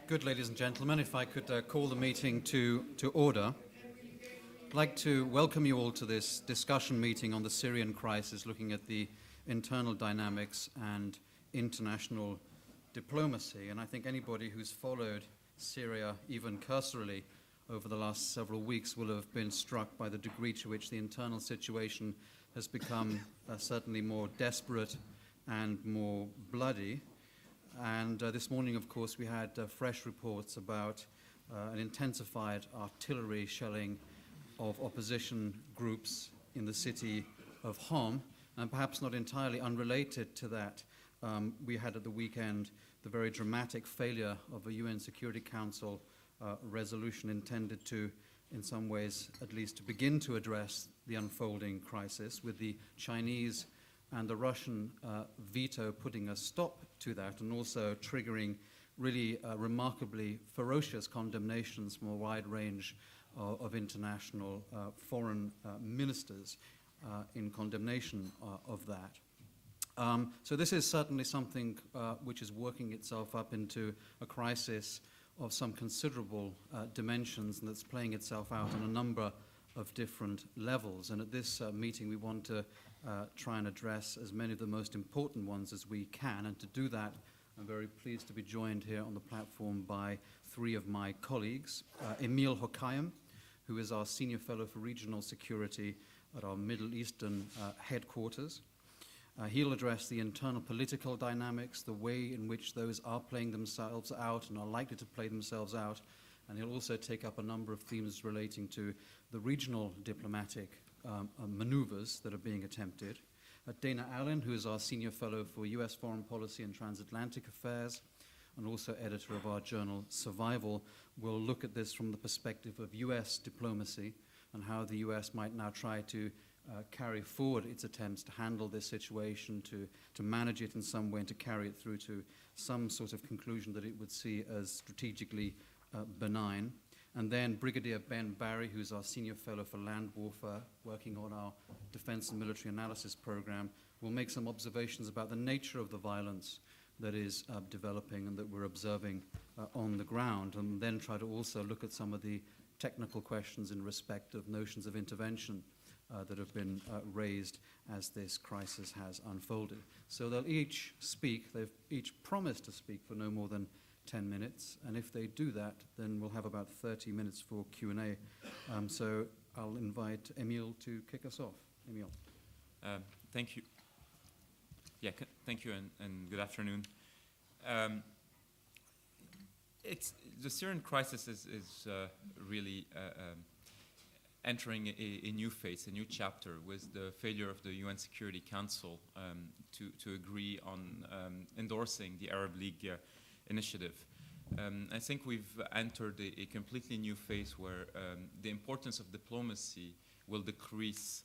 Good, ladies and gentlemen, if I could call the meeting to order. I'd like to welcome you all to this discussion meeting on the Syrian crisis, looking at the internal dynamics and international diplomacy. And I think anybody who's followed Syria, even cursorily, over the last several weeks will have been struck by the degree to which the internal situation has become certainly more desperate and more bloody. And this morning, of course, we had fresh reports about an intensified artillery shelling of opposition groups in the city of Homs. And perhaps not entirely unrelated to that, we had at the weekend the very dramatic failure of a UN Security Council resolution intended to, in some ways, at least to begin to address the unfolding crisis, with the Chinese and the Russian veto putting a stop to that and also triggering really remarkably ferocious condemnations from a wide range of international foreign ministers in condemnation of that. So this is certainly something which is working itself up into a crisis of some considerable dimensions, and that's playing itself out on a number of different levels. And at this meeting we want to try and address as many of the most important ones as we can. And to do that, I'm very pleased to be joined here on the platform by three of my colleagues. Emile Hokayem, who is our Senior Fellow for Regional Security at our Middle Eastern headquarters. He'll address the internal political dynamics, the way in which those are playing themselves out and are likely to play themselves out. And he'll also take up a number of themes relating to the regional diplomatic maneuvers that are being attempted. Dana Allen, who is our Senior Fellow for US Foreign Policy and Transatlantic Affairs, and also editor of our journal Survival, will look at this from the perspective of US diplomacy and how the US might now try to carry forward its attempts to handle this situation, to manage it in some way, and to carry it through to some sort of conclusion that it would see as strategically benign. And then Brigadier Ben Barry, who's our Senior Fellow for Land Warfare, working on our Defense and Military Analysis Program, will make some observations about the nature of the violence that is developing and that we're observing on the ground, and then try to also look at some of the technical questions in respect of notions of intervention that have been raised as this crisis has unfolded. So they'll each speak. They've each promised to speak for no more than 10 minutes, and if they do that, then we'll have about 30 minutes for Q&A. So I'll invite Emile to kick us off. Emile. Thank you. Yeah, thank you, and good afternoon. The Syrian crisis is really entering a new phase, a new chapter, with the failure of the UN Security Council to agree on endorsing the Arab League initiative. I think we've entered a completely new phase where the importance of diplomacy will decrease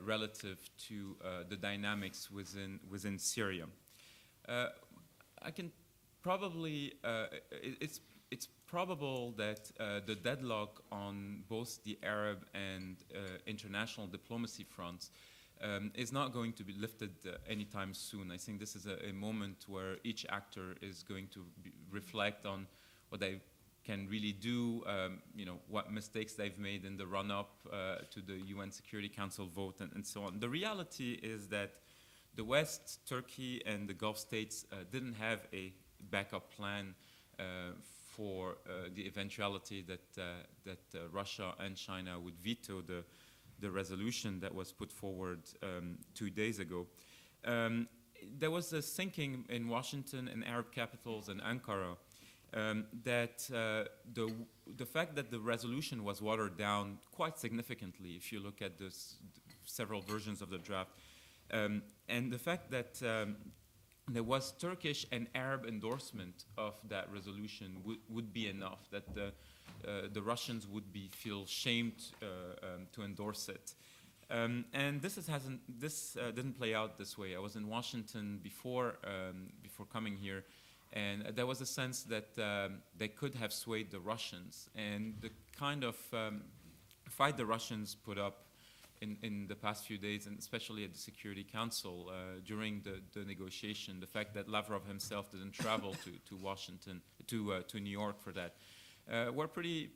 relative to the dynamics within Syria. I can probably it's probable that the deadlock on both the Arab and international diplomacy fronts is not going to be lifted anytime soon. I think this is a moment where each actor is going to reflect on what they can really do, what mistakes they've made in the run-up to the UN Security Council vote, and so on. The reality is that the West, Turkey, and the Gulf states didn't have a backup plan for the eventuality that Russia and China would veto the resolution that was put forward 2 days ago. There was a thinking in Washington and Arab capitals and Ankara that the fact that the resolution was watered down quite significantly, if you look at several versions of the draft, and the fact that there was Turkish and Arab endorsement of that resolution would be enough, that the Russians would feel shamed to endorse it. And this didn't play out this way. I was in Washington before coming here, and there was a sense that they could have swayed the Russians. And the kind of fight the Russians put up in the past few days, and especially at the Security Council during the negotiation, the fact that Lavrov himself didn't travel to Washington, to New York for that, were pretty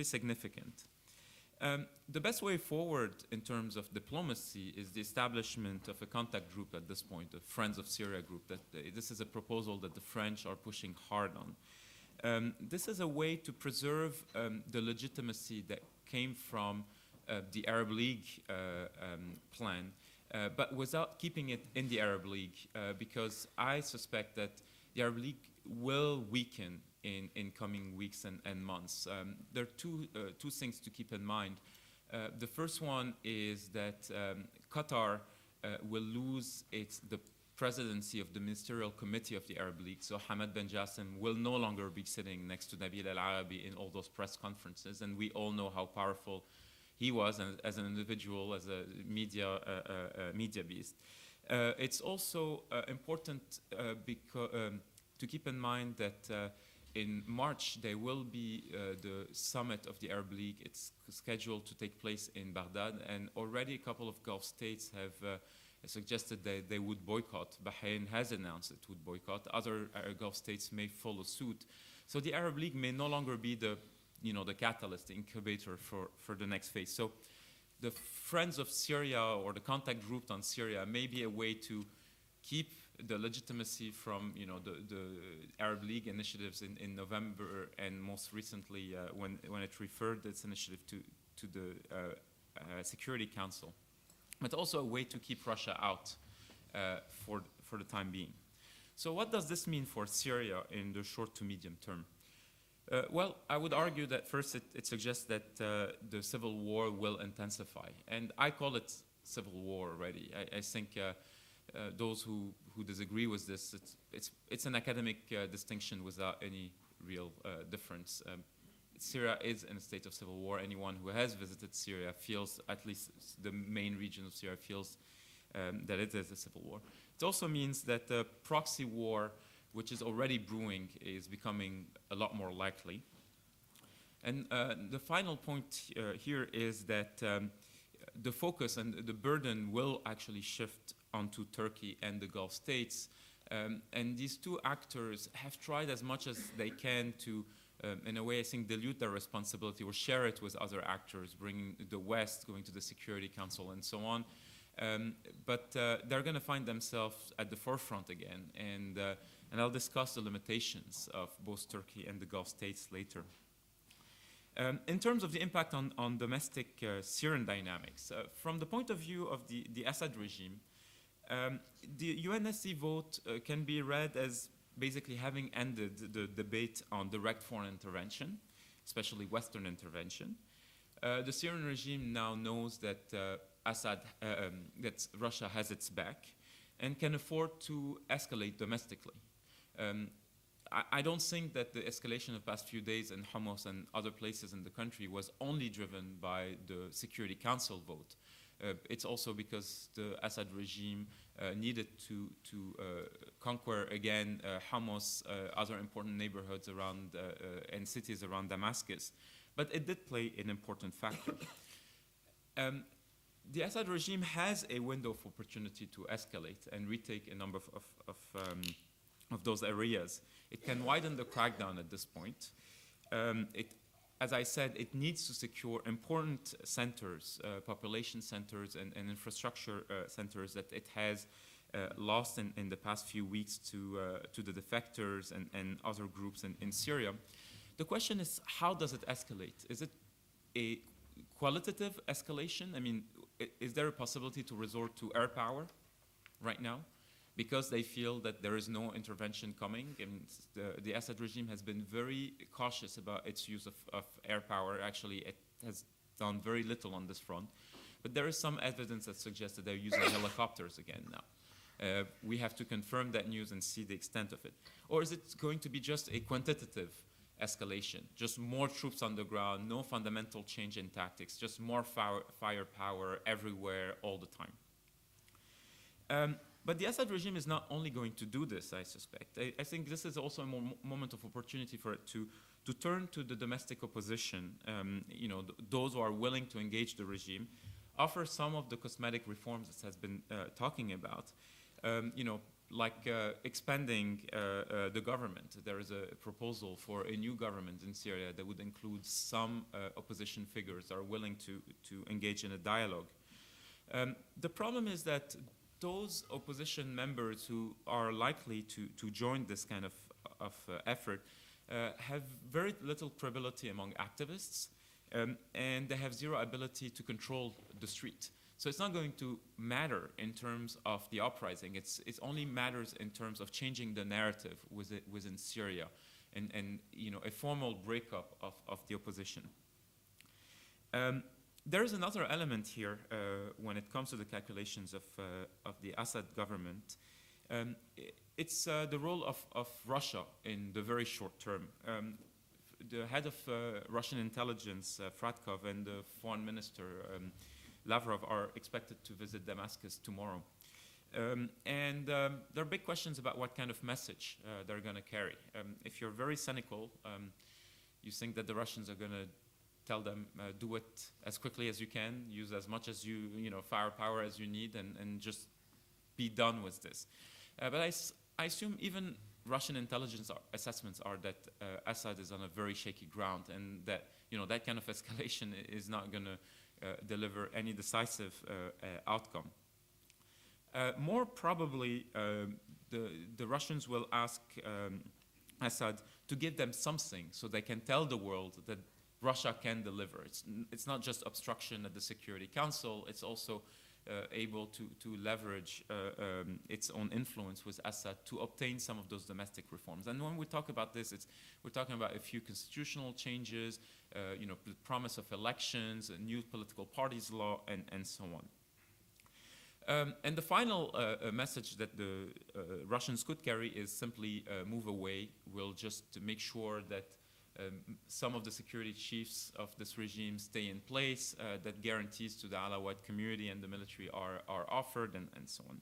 significant. The best way forward in terms of diplomacy is the establishment of a contact group at this point, the Friends of Syria group. This is a proposal that the French are pushing hard on. This is a way to preserve the legitimacy that came from the Arab League plan, but without keeping it in the Arab League, because I suspect that the Arab League will weaken in coming weeks and months. There are two things to keep in mind. The first one is that Qatar will lose the presidency of the Ministerial Committee of the Arab League. So Hamad bin Jassim will no longer be sitting next to Nabil al-Arabi in all those press conferences, and we all know how powerful he was as an individual, as a media beast. It's also important to keep in mind that in March, there will be the summit of the Arab League. It's scheduled to take place in Baghdad, and already a couple of Gulf states have suggested that they would boycott. Bahrain has announced it would boycott. Other Gulf states may follow suit. So the Arab League may no longer be the catalyst, the incubator for the next phase. So the Friends of Syria, or the contact group on Syria, may be a way to keep the legitimacy from the Arab League initiatives in November, and most recently when it referred its initiative to the Security Council, but also a way to keep Russia out for the time being. So what does this mean for Syria in the short to medium term? Well, I would argue that first it suggests that the civil war will intensify, and I call it civil war already. I think those who disagree with this, it's an academic distinction without any real difference. Syria is in a state of civil war. Anyone who has visited Syria feels, at least the main region of Syria, feels that it is a civil war. It also means that the proxy war, which is already brewing, is becoming a lot more likely. And the final point here is that the focus and the burden will actually shift onto Turkey and the Gulf states. And these two actors have tried as much as they can to, in a way, I think, dilute their responsibility or share it with other actors, bringing the West, going to the Security Council, and so on. But they're going to find themselves at the forefront again. And I'll discuss the limitations of both Turkey and the Gulf states later. In terms of the impact on domestic Syrian dynamics, from the point of view of the Assad regime, the UNSC vote can be read as basically having ended the debate on direct foreign intervention, especially Western intervention. The Syrian regime now knows that that Russia has its back and can afford to escalate domestically. I don't think that the escalation of the past few days in Homs and other places in the country was only driven by the Security Council vote. It's also because the Assad regime needed to conquer again Homs, other important neighborhoods around and cities around Damascus. But it did play an important factor. The Assad regime has a window of opportunity to escalate and retake a number of those areas. It can widen the crackdown at this point. As I said, it needs to secure important centers, population centers and infrastructure centers that it has lost in the past few weeks to the defectors and other groups in Syria. The question is, how does it escalate? Is it a qualitative escalation? I mean, is there a possibility to resort to air power right now? Because they feel that there is no intervention coming. And the Assad regime has been very cautious about its use of air power. Actually, it has done very little on this front. But there is some evidence that suggests that they're using helicopters again now. We have to confirm that news and see the extent of it. Or is it going to be just a quantitative escalation? Just more troops on the ground, no fundamental change in tactics, just more firepower everywhere all the time. But the Assad regime is not only going to do this, I suspect. I think this is also a moment of opportunity for it to turn to the domestic opposition, those who are willing to engage the regime. offer some of the cosmetic reforms that has been talking about, like expanding the government. There is a proposal for a new government in Syria that would include some opposition figures that are willing to engage in a dialogue. The problem is that those opposition members who are likely to join this kind of effort have very little credibility among activists, and they have zero ability to control the street. So it's not going to matter in terms of the uprising. It only matters in terms of changing the narrative within Syria and a formal breakup of the opposition. There is another element here when it comes to the calculations of the Assad government. It's the role of Russia in the very short term. The head of Russian intelligence, Fratkov, and the foreign minister, Lavrov, are expected to visit Damascus tomorrow. And there are big questions about what kind of message they're going to carry. If you're very cynical, you think that the Russians are going to tell them, do it as quickly as you can, use as much as firepower as you need, and just be done with this. But I assume even Russian intelligence assessments are that Assad is on a very shaky ground, and that that kind of escalation is not going to deliver any decisive outcome. More probably, the Russians will ask Assad to give them something so they can tell the world that Russia can deliver. It's not just obstruction at the Security Council, it's also able to leverage its own influence with Assad to obtain some of those domestic reforms. And when we talk about this, we're talking about a few constitutional changes, the promise of elections, a new political parties law, and so on. And the final message that the Russians could carry is simply move away. We'll just make sure that some of the security chiefs of this regime stay in place, that guarantees to the Alawite community and the military are offered, and so on.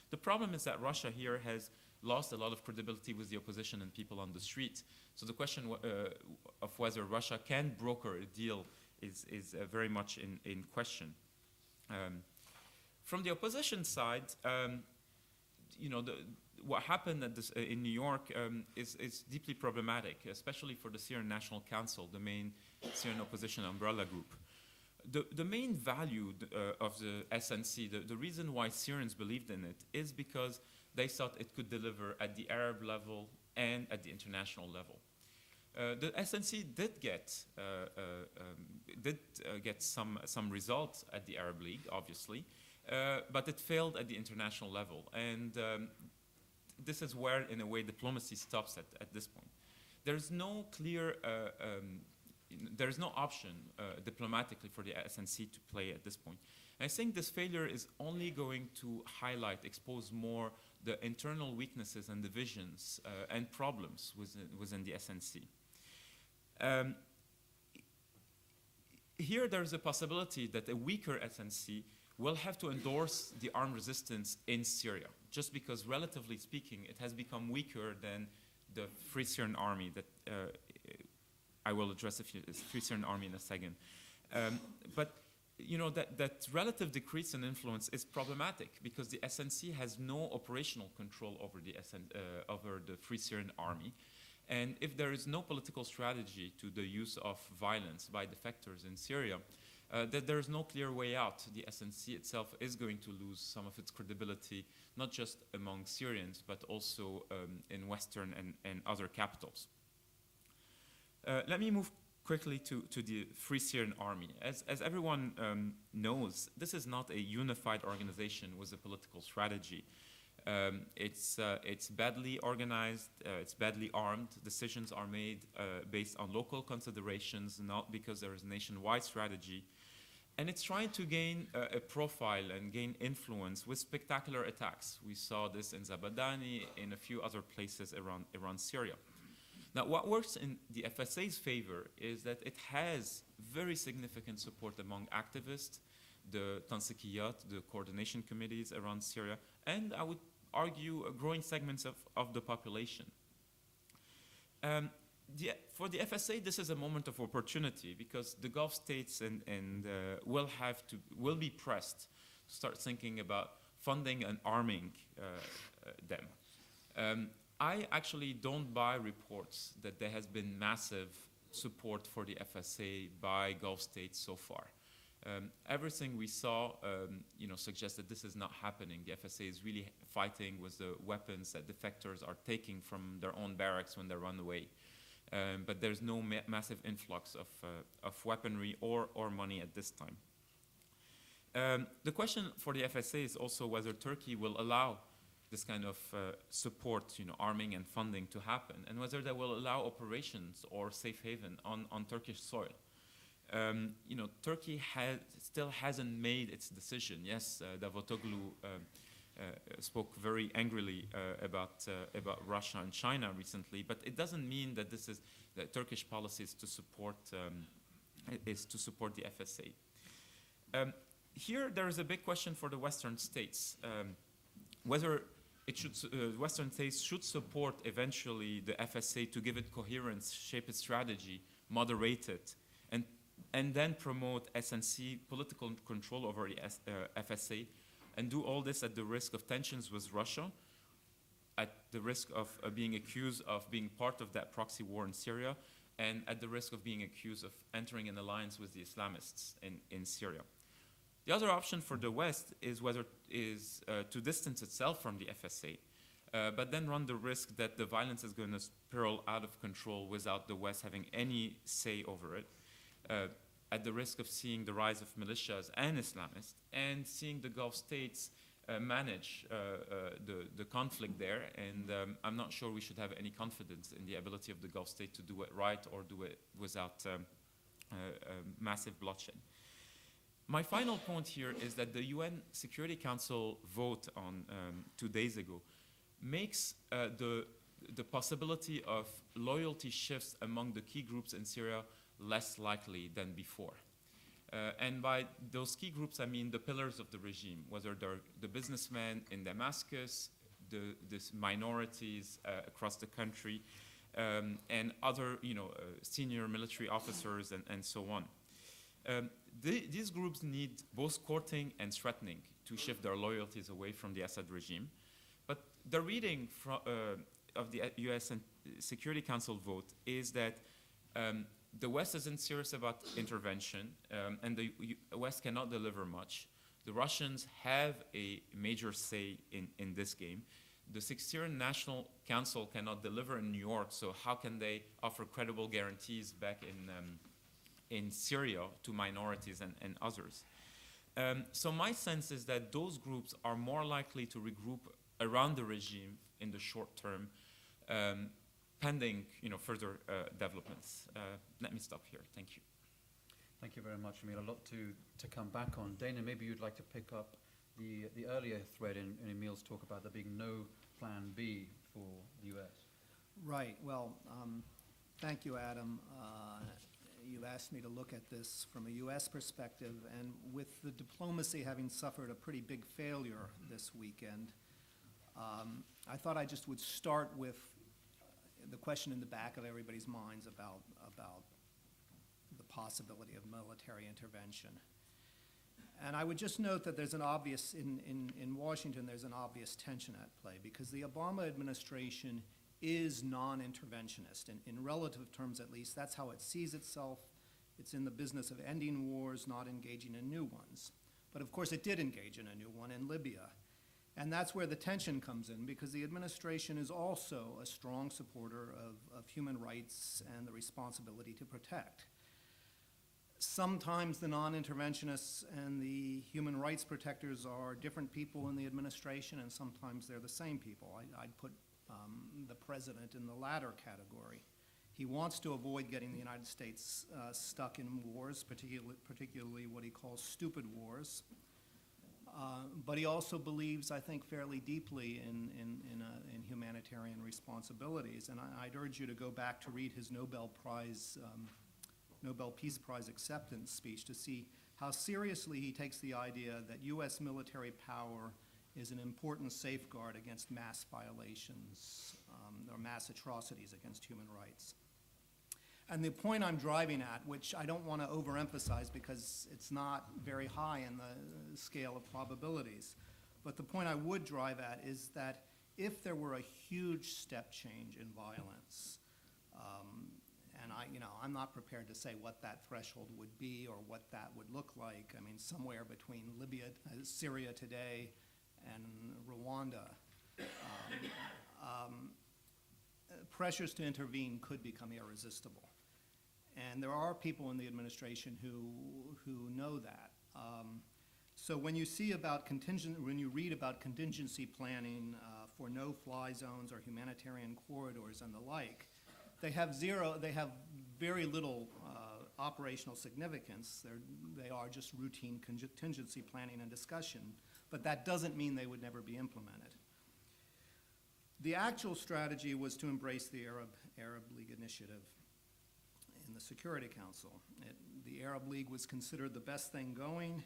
The problem is that Russia here has lost a lot of credibility with the opposition and people on the street. So the question of whether Russia can broker a deal is very much in question. From the opposition side, what happened in New York is deeply problematic, especially for the Syrian National Council, the main Syrian opposition umbrella group. The main value of the SNC, the reason why Syrians believed in it, is because they thought it could deliver at the Arab level and at the international level. The SNC did get some results at the Arab League, obviously, but it failed at the international level. And this is where, in a way, diplomacy stops at this point. There's no clear, there's no option diplomatically for the SNC to play at this point. And I think this failure is only going to expose more the internal weaknesses and divisions and problems within the SNC. Here there's a possibility that a weaker SNC will have to endorse the armed resistance in Syria, just because, relatively speaking, it has become weaker than the Free Syrian Army that I will address the Free Syrian Army in a second. But that relative decrease in influence is problematic because the SNC has no operational control over the Free Syrian Army. And if there is no political strategy to the use of violence by defectors in Syria, that there is no clear way out. The SNC itself is going to lose some of its credibility, not just among Syrians, but also in Western and other capitals. Let me move quickly to the Free Syrian Army. As everyone knows, this is not a unified organization with a political strategy. It's badly organized, it's badly armed. Decisions are made based on local considerations, not because there is a nationwide strategy. And it's trying to gain a profile and gain influence with spectacular attacks. We saw this in Zabadani, in a few other places around Syria. Now, what works in the FSA's favor is that it has very significant support among activists, the Tansikiyat, the coordination committees around Syria, and I would argue growing segments of the population. for the FSA, this is a moment of opportunity because the Gulf states will be pressed to start thinking about funding and arming them. I actually don't buy reports that there has been massive support for the FSA by Gulf states so far. Everything we saw, suggests that this is not happening. The FSA is really fighting with the weapons that defectors are taking from their own barracks when they run away. But there's no massive influx of weaponry or money at this time. The question for the FSA is also whether Turkey will allow this kind of support, arming and funding to happen, and whether they will allow operations or safe haven on Turkish soil. Turkey still hasn't made its decision. Yes, Davutoglu spoke very angrily about Russia and China recently, but it doesn't mean that this is the Turkish policy is to support the FSA. Here, there is a big question for the Western states, whether Western states should support eventually the FSA to give it coherence, shape its strategy, moderate it, and then promote SNC political control over the FSA, and do all this at the risk of tensions with Russia, at the risk of being accused of being part of that proxy war in Syria, and at the risk of being accused of entering an alliance with the Islamists in Syria. The other option for the West is to distance itself from the FSA, but then run the risk that the violence is going to spiral out of control without the West having any say over it, at the risk of seeing the rise of militias and Islamists, and seeing the Gulf states manage the conflict there. And I'm not sure we should have any confidence in the ability of the Gulf state to do it right or do it without massive bloodshed. My final point here is that the UN Security Council vote on 2 days ago makes the possibility of loyalty shifts among the key groups in Syria less likely than before. And by those key groups, I mean the pillars of the regime, whether they're the businessmen in Damascus, the minorities across the country, and other senior military officers and so on. These groups need both courting and threatening to shift their loyalties away from the Assad regime. But the reading of the US Security Council vote is that the West isn't serious about intervention, and the West cannot deliver much. The Russians have a major say in this game. The Syrian National Council cannot deliver in New York, so how can they offer credible guarantees back in Syria to minorities and others? So my sense is that those groups are more likely to regroup around the regime in the short term, pending further developments. Let me stop here. Thank you. Thank you very much, Emile. A lot to come back on. Dana, maybe you'd like to pick up the earlier thread in Emile's talk about there being no plan B for the US. Right. Well, thank you, Adam. You asked me to look at this from a U.S. perspective, and with the diplomacy having suffered a pretty big failure this weekend, I thought I just would start with the question in the back of everybody's minds about the possibility of military intervention. And I would just note that there's an obvious, in Washington, there's an obvious tension at play, because the Obama administration is non-interventionist. In relative terms, at least, that's how it sees itself. It's in the business of ending wars, not engaging in new ones. But of course, it did engage in a new one in Libya. And that's where the tension comes in, because the administration is also a strong supporter of human rights and the responsibility to protect. Sometimes the non-interventionists and the human rights protectors are different people in the administration, and sometimes they're the same people. I'd put the president in the latter category. He wants to avoid getting the United States stuck in wars, particularly what he calls stupid wars. But he also believes, I think, fairly deeply in humanitarian responsibilities. And I'd urge you to go back to read his Nobel Peace Prize acceptance speech to see how seriously he takes the idea that U.S. military power is an important safeguard against mass violations or mass atrocities against human rights. And the point I'm driving at, which I don't want to overemphasize because it's not very high in the scale of probabilities, but the point I would drive at is that if there were a huge step change in violence, and I'm not prepared to say what that threshold would be or what that would look like. I mean, somewhere between Libya, Syria today, and Rwanda, pressures to intervene could become irresistible. And there are people in the administration who know that. So when you read about contingency planning for no-fly zones or humanitarian corridors and the like, they have very little operational significance. They are just routine contingency planning and discussion, but that doesn't mean they would never be implemented. The actual strategy was to embrace the Arab League initiative in the Security Council. The Arab League was considered the best thing going,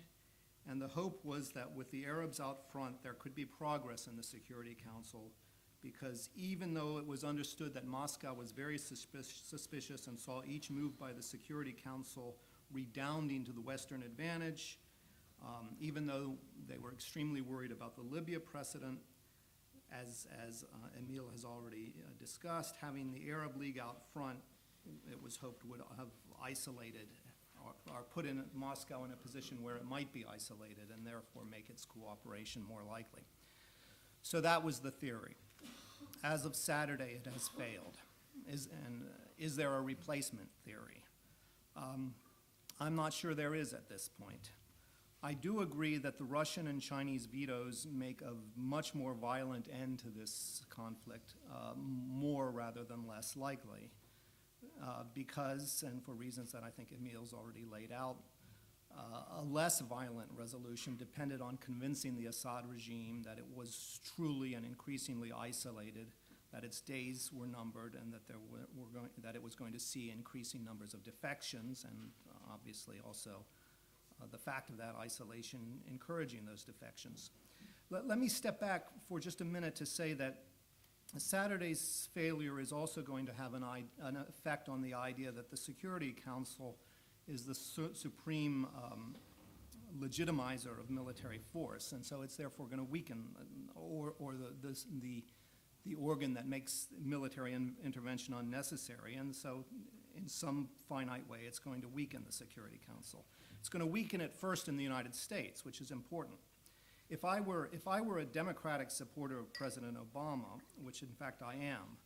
and the hope was that with the Arabs out front, there could be progress in the Security Council, because even though it was understood that Moscow was very suspicious and saw each move by the Security Council redounding to the Western advantage, even though they were extremely worried about the Libya precedent, as Emile has already discussed, having the Arab League out front, it was hoped would have isolated or put in Moscow in a position where it might be isolated and therefore make its cooperation more likely. So that was the theory. As of Saturday, it has failed. Is there a replacement theory? I'm not sure there is at this point. I do agree that the Russian and Chinese vetoes make a much more violent end to this conflict, more rather than less likely, because, and for reasons that I think Emile's already laid out, a less violent resolution depended on convincing the Assad regime that it was truly and increasingly isolated, that its days were numbered, and that that it was going to see increasing numbers of defections, and obviously also the fact of that isolation encouraging those defections. Let me step back for just a minute to say that Saturday's failure is also going to have an effect on the idea that the Security Council is the supreme legitimizer of military force, and so it's therefore going to weaken, or the organ that makes military intervention unnecessary, and so in some finite way it's going to weaken the Security Council. It's going to weaken it first in the United States, which is important. If I were a Democratic supporter of President Obama, which in fact I am,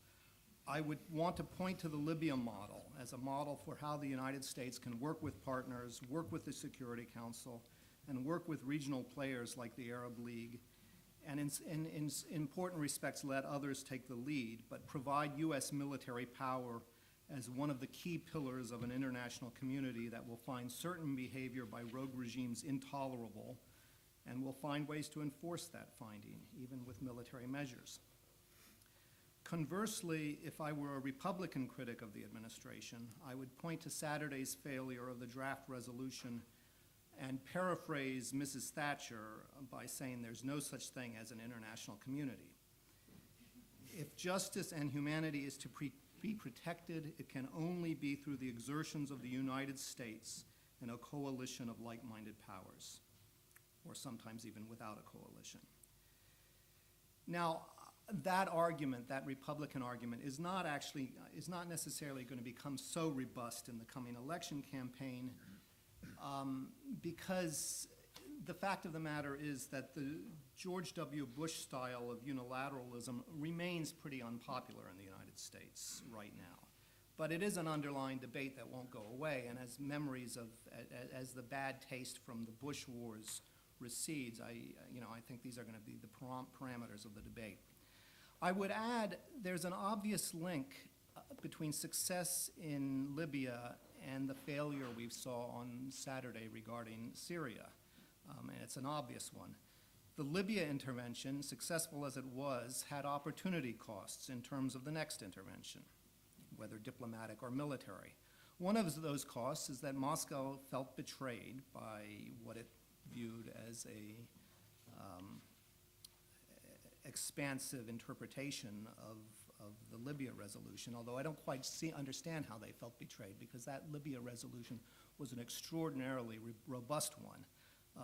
I would want to point to the Libya model as a model for how the United States can work with partners, work with the Security Council, and work with regional players like the Arab League, and in important respects let others take the lead, but provide U.S. military power as one of the key pillars of an international community that will find certain behavior by rogue regimes intolerable and will find ways to enforce that finding, even with military measures. Conversely, if I were a Republican critic of the administration, I would point to Saturday's failure of the draft resolution and paraphrase Mrs. Thatcher by saying there's no such thing as an international community. If justice and humanity is to be protected, it can only be through the exertions of the United States and a coalition of like-minded powers, or sometimes even without a coalition. Now, that argument, that Republican argument, is not necessarily going to become so robust in the coming election campaign, because the fact of the matter is that the George W. Bush style of unilateralism remains pretty unpopular in the United States right now. But it is an underlying debate that won't go away, and as as the bad taste from the Bush wars recedes, I think these are going to be the parameters of the debate. I would add there's an obvious link between success in Libya and the failure we saw on Saturday regarding Syria, and it's an obvious one. The Libya intervention, successful as it was, had opportunity costs in terms of the next intervention, whether diplomatic or military. One of those costs is that Moscow felt betrayed by what it viewed as a expansive interpretation of the Libya resolution, although I don't quite understand how they felt betrayed, because that Libya resolution was an extraordinarily robust one.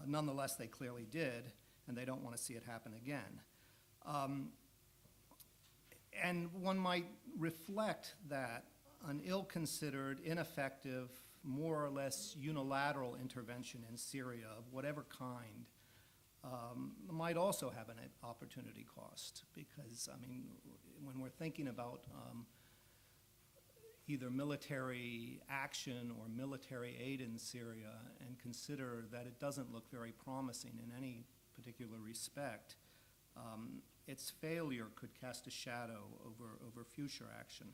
Nonetheless, they clearly did, and they don't want to see it happen again. And one might reflect that an ill-considered, ineffective, more or less unilateral intervention in Syria of whatever kind might also have an opportunity cost, because, I mean, when we're thinking about either military action or military aid in Syria, and consider that it doesn't look very promising in any particular respect, its failure could cast a shadow over future action.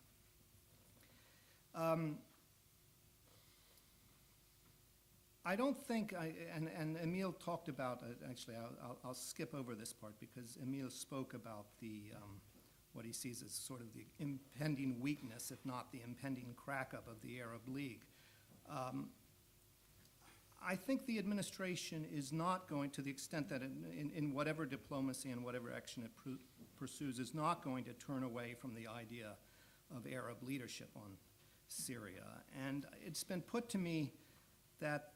I don't think, and Emile talked about, actually I'll skip over this part, because Emile spoke about the, what he sees as sort of the impending weakness, if not the impending crack-up of the Arab League. I think the administration is not going, to the extent that in whatever diplomacy and whatever action it pursues, is not going to turn away from the idea of Arab leadership on Syria. And it's been put to me that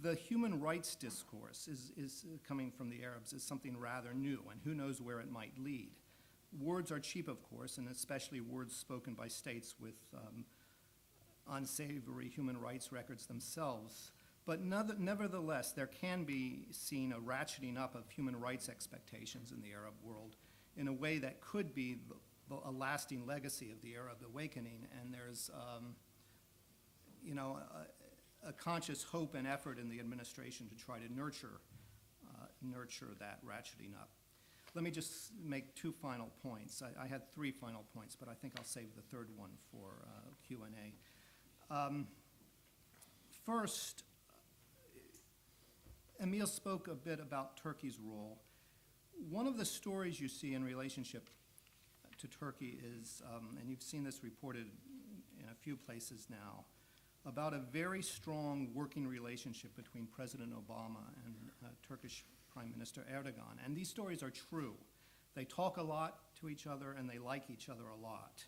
the human rights discourse is coming from the Arabs is something rather new, and who knows where it might lead. Words are cheap, of course, and especially words spoken by states with unsavory human rights records themselves. But nevertheless, there can be seen a ratcheting up of human rights expectations in the Arab world in a way that could be a lasting legacy of the Arab awakening. And there's, you know, a conscious hope and effort in the administration to try to nurture that ratcheting up. Let me just make two final points. I had three final points, but I think I'll save the third one for Q&A. First, Emile spoke a bit about Turkey's role. One of the stories you see in relationship to Turkey is, and you've seen this reported in a few places now, about a very strong working relationship between President Obama and Turkish Prime Minister Erdogan. And these stories are true. They talk a lot to each other and they like each other a lot,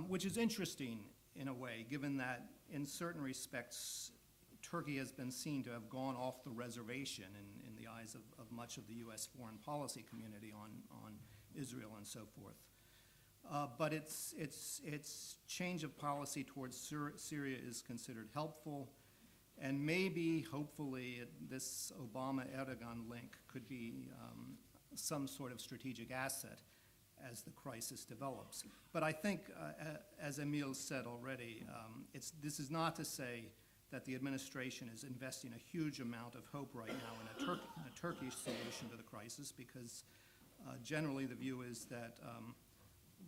which is interesting in a way, given that in certain respects, Turkey has been seen to have gone off the reservation in the eyes of much of the US foreign policy community on Israel and so forth. But its change of policy towards Syria is considered helpful, and maybe, hopefully, this Obama-Erdogan link could be some sort of strategic asset as the crisis develops. But I think, as Emile said already, this is not to say that the administration is investing a huge amount of hope right now in a Turkish solution to the crisis, because generally the view is that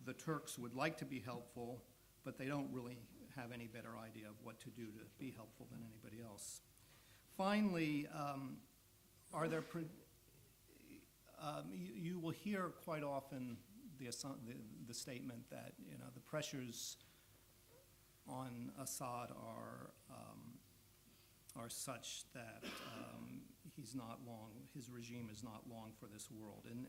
the Turks would like to be helpful, but they don't really have any better idea of what to do to be helpful than anybody else. Finally, you will hear quite often the statement that, you know, the pressures on Assad are such that his regime is not long for this world. And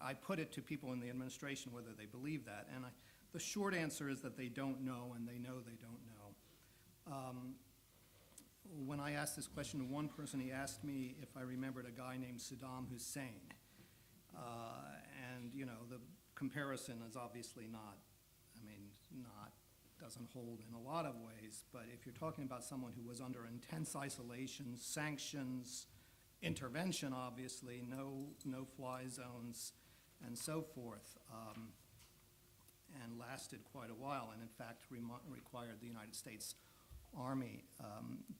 I put it to people in the administration whether they believe that, and the short answer is that they don't know, and they know they don't know. When I asked this question to one person, he asked me if I remembered a guy named Saddam Hussein. And, you know, the comparison is obviously doesn't hold in a lot of ways, but if you're talking about someone who was under intense isolation, sanctions, intervention, obviously, no-fly zones, and so forth, and lasted quite a while, and in fact required the United States Army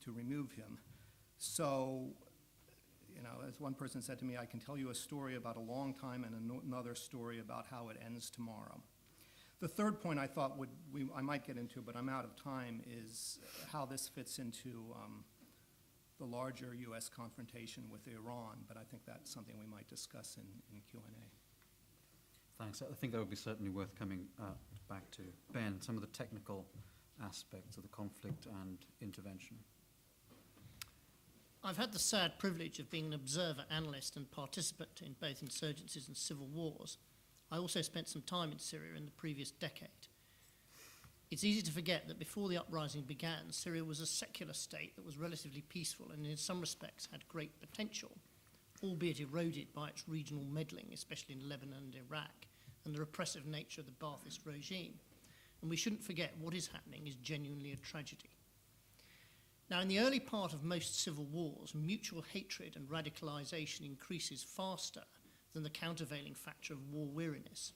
to remove him. So, you know, as one person said to me, I can tell you a story about a long time and another story about how it ends tomorrow. The third point I thought I might get into, but I'm out of time, is how this fits into the larger U.S. confrontation with Iran, but I think that's something we might discuss in Q&A. Thanks. I think that would be certainly worth coming back to. Ben, some of the technical aspects of the conflict and intervention. I've had the sad privilege of being an observer, analyst, and participant in both insurgencies and civil wars. I also spent some time in Syria in the previous decade. It's easy to forget that before the uprising began, Syria was a secular state that was relatively peaceful and in some respects had great potential, albeit eroded by its regional meddling, especially in Lebanon and Iraq, and the repressive nature of the Ba'athist regime. And we shouldn't forget what is happening is genuinely a tragedy. Now, in the early part of most civil wars, mutual hatred and radicalization increases faster than the countervailing factor of war weariness.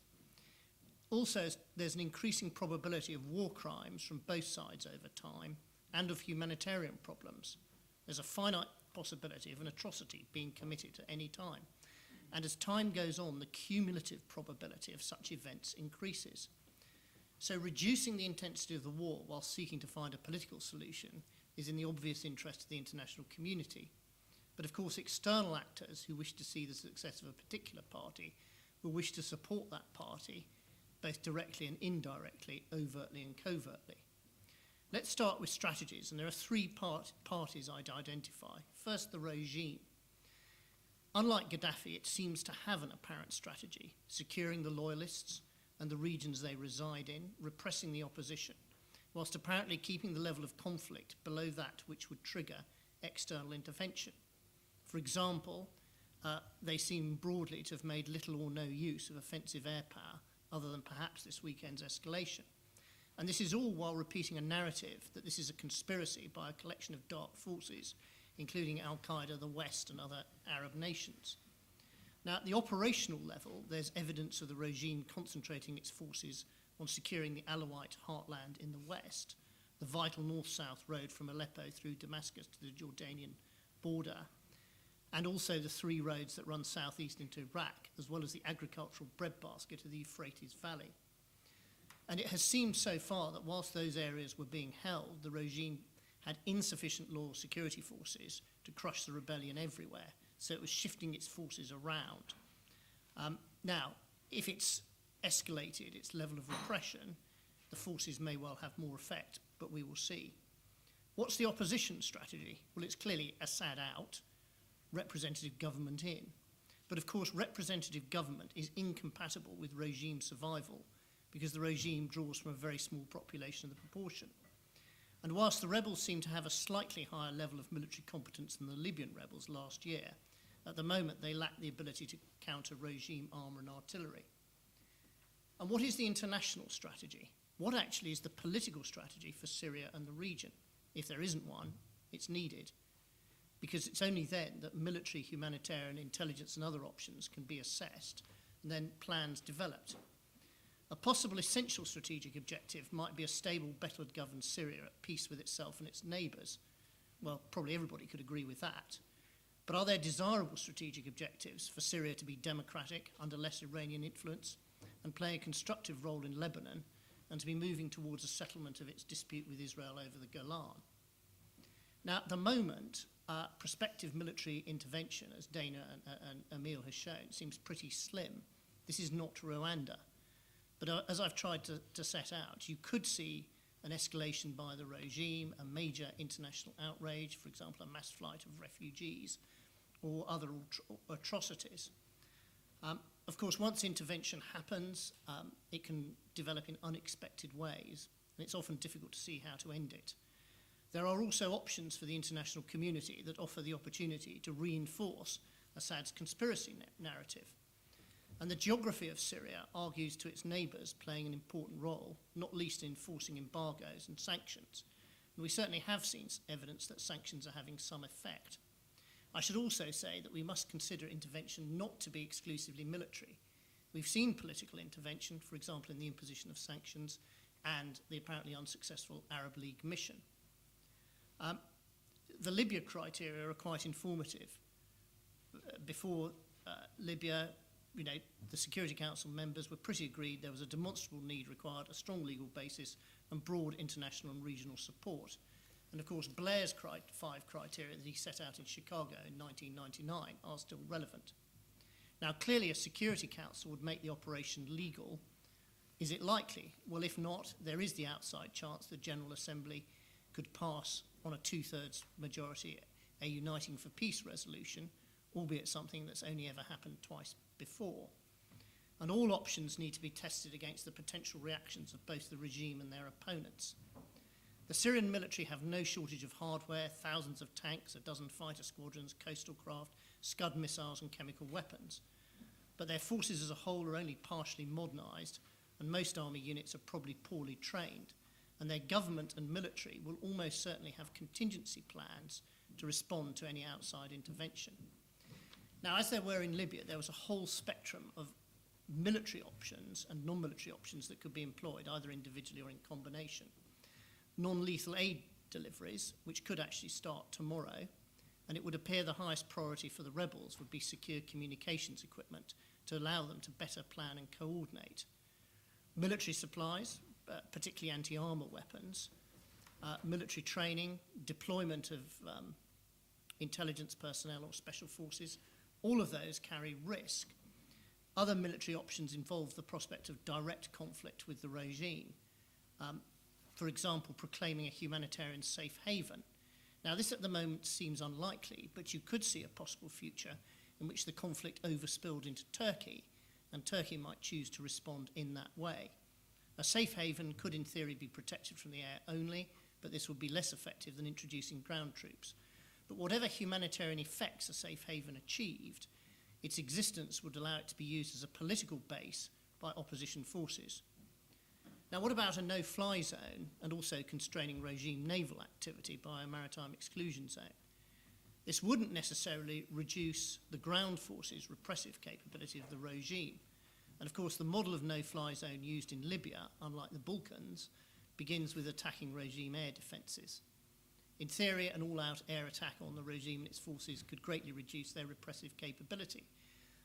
Also, there's an increasing probability of war crimes from both sides over time and of humanitarian problems. There's a finite possibility of an atrocity being committed at any time. And as time goes on, the cumulative probability of such events increases. So reducing the intensity of the war while seeking to find a political solution is in the obvious interest of the international community. But of course, external actors who wish to see the success of a particular party will wish to support that party, both directly and indirectly, overtly and covertly. Let's start with strategies, and there are three parties I'd identify. First, the regime. Unlike Gaddafi, it seems to have an apparent strategy, securing the loyalists and the regions they reside in, repressing the opposition, whilst apparently keeping the level of conflict below that which would trigger external intervention. For example, they seem broadly to have made little or no use of offensive air power, other than perhaps this weekend's escalation. And this is all while repeating a narrative that this is a conspiracy by a collection of dark forces, including al-Qaeda, the West, and other Arab nations. Now, at the operational level, there's evidence of the regime concentrating its forces on securing the Alawite heartland in the west, the vital north-south road from Aleppo through Damascus to the Jordanian border, and also the three roads that run southeast into Iraq, as well as the agricultural breadbasket of the Euphrates Valley. And it has seemed so far that whilst those areas were being held, the regime had insufficient loyal security forces to crush the rebellion everywhere, so it was shifting its forces around. Now, if it's escalated its level of repression, the forces may well have more effect, but we will see. What's the opposition strategy? Well, it's clearly Assad out, representative government in. But of course, representative government is incompatible with regime survival because the regime draws from a very small population of the proportion. And whilst the rebels seem to have a slightly higher level of military competence than the Libyan rebels last year, at the moment they lack the ability to counter regime armour and artillery. And what is the international strategy? What actually is the political strategy for Syria and the region? If there isn't one, it's needed, because it's only then that military, humanitarian, intelligence and other options can be assessed and then plans developed. A possible essential strategic objective might be a stable, better governed Syria at peace with itself and its neighbours. Well, probably everybody could agree with that. But are there desirable strategic objectives for Syria to be democratic, under less Iranian influence, and play a constructive role in Lebanon, and to be moving towards a settlement of its dispute with Israel over the Golan? Now, at the moment, prospective military intervention, as Dana and Emile has shown, seems pretty slim. This is not Rwanda. But as I've tried to set out, you could see an escalation by the regime, a major international outrage, for example, a mass flight of refugees, or other atrocities. Of course, once intervention happens, it can develop in unexpected ways, and it's often difficult to see how to end it. There are also options for the international community that offer the opportunity to reinforce Assad's conspiracy narrative. And the geography of Syria argues to its neighbours playing an important role, not least in enforcing embargoes and sanctions. And we certainly have seen evidence that sanctions are having some effect. I should also say that we must consider intervention not to be exclusively military. We've seen political intervention, for example, in the imposition of sanctions and the apparently unsuccessful Arab League mission. The Libya criteria are quite informative. Before Libya, the Security Council members were pretty agreed there was a demonstrable need required, a strong legal basis, and broad international and regional support. And of course, Blair's 5 criteria that he set out in Chicago in 1999 are still relevant. Now, clearly a Security Council would make the operation legal. Is it likely? Well, if not, there is the outside chance the General Assembly could pass on a 2/3 majority a Uniting for Peace resolution, albeit something that's only ever happened twice before. and all options need to be tested against the potential reactions of both the regime and their opponents. The Syrian military have no shortage of hardware, thousands of tanks, a dozen fighter squadrons, coastal craft, Scud missiles and chemical weapons. But their forces as a whole are only partially modernised, and most army units are probably poorly trained, and their government and military will almost certainly have contingency plans to respond to any outside intervention. Now, as there were in Libya, there was a whole spectrum of military options and non-military options that could be employed, either individually or in combination. Non-lethal aid deliveries, which could actually start tomorrow, and it would appear the highest priority for the rebels would be secure communications equipment to allow them to better plan and coordinate. Military supplies, particularly anti-armour weapons, military training, deployment of intelligence personnel or special forces, all of those carry risk. Other military options involve the prospect of direct conflict with the regime. For example, proclaiming a humanitarian safe haven. Now, this at the moment seems unlikely, but you could see a possible future in which the conflict overspilled into Turkey, and Turkey might choose to respond in that way. A safe haven could, in theory, be protected from the air only, but this would be less effective than introducing ground troops. But whatever humanitarian effects a safe haven achieved, its existence would allow it to be used as a political base by opposition forces. Now, what about a no-fly zone and also constraining regime naval activity by a maritime exclusion zone? This wouldn't necessarily reduce the ground forces' repressive capability of the regime. And of course, the model of no-fly zone used in Libya, unlike the Balkans, begins with attacking regime air defences. In theory, an all-out air attack on the regime and its forces could greatly reduce their repressive capability.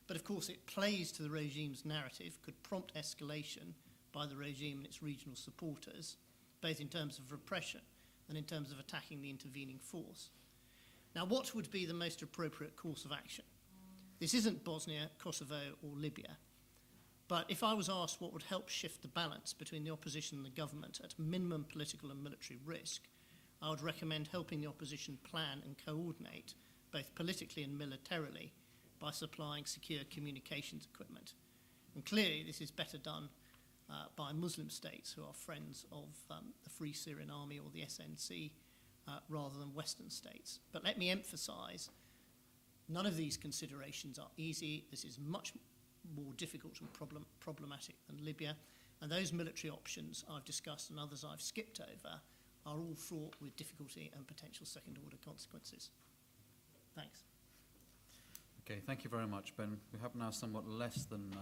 But of course, it plays to the regime's narrative, could prompt escalation by the regime and its regional supporters, both in terms of repression and in terms of attacking the intervening force. Now, what would be the most appropriate course of action? This isn't Bosnia, Kosovo, or Libya. But if I was asked what would help shift the balance between the opposition and the government at minimum political and military risk, I would recommend helping the opposition plan and coordinate, both politically and militarily, by supplying secure communications equipment. And clearly, this is better done by Muslim states who are friends of the Free Syrian Army or the SNC rather than Western states. But let me emphasize, none of these considerations are easy. This is much more difficult and problematic than Libya. And those military options I've discussed and others I've skipped over are all fraught with difficulty and potential second-order consequences. Thanks. Okay, thank you very much, Ben. We have now somewhat less than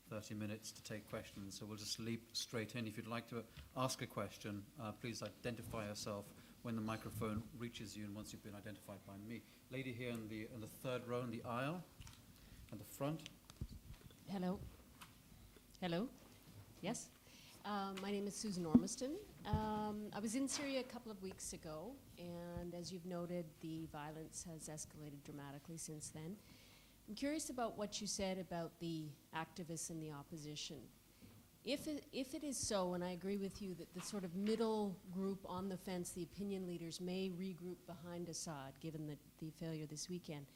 30 minutes to take questions, so we'll just leap straight in. If you'd like to ask a question, please identify yourself when the microphone reaches you and once you've been identified by me. Lady here in the third row in the aisle, at the front. Hello. Hello. Yes. My name is Susan Ormiston. I was in Syria a couple of weeks ago, and as you've noted, the violence has escalated dramatically since then. I'm curious about what you said about the activists and the opposition. If it is so, and I agree with you that the sort of middle group on the fence, the opinion leaders, may regroup behind Assad, given the failure this weekend,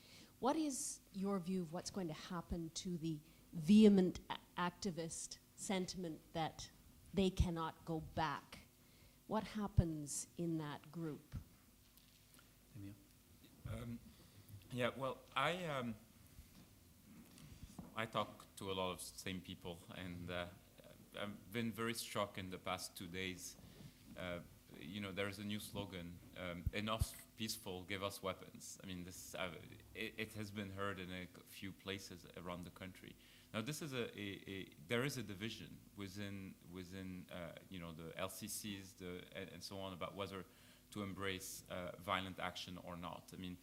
what is your view of what's going to happen to the vehement activist sentiment that they cannot go back? What happens in that group? Emile? Yeah, well, I talk to a lot of same people, and I've been very struck in the past 2 days. There's a new slogan, enough peaceful, give us weapons. I mean, this it has been heard in a few places around the country. Now, this is there is a division within the LCCs and so on about whether to embrace violent action or not. I mean,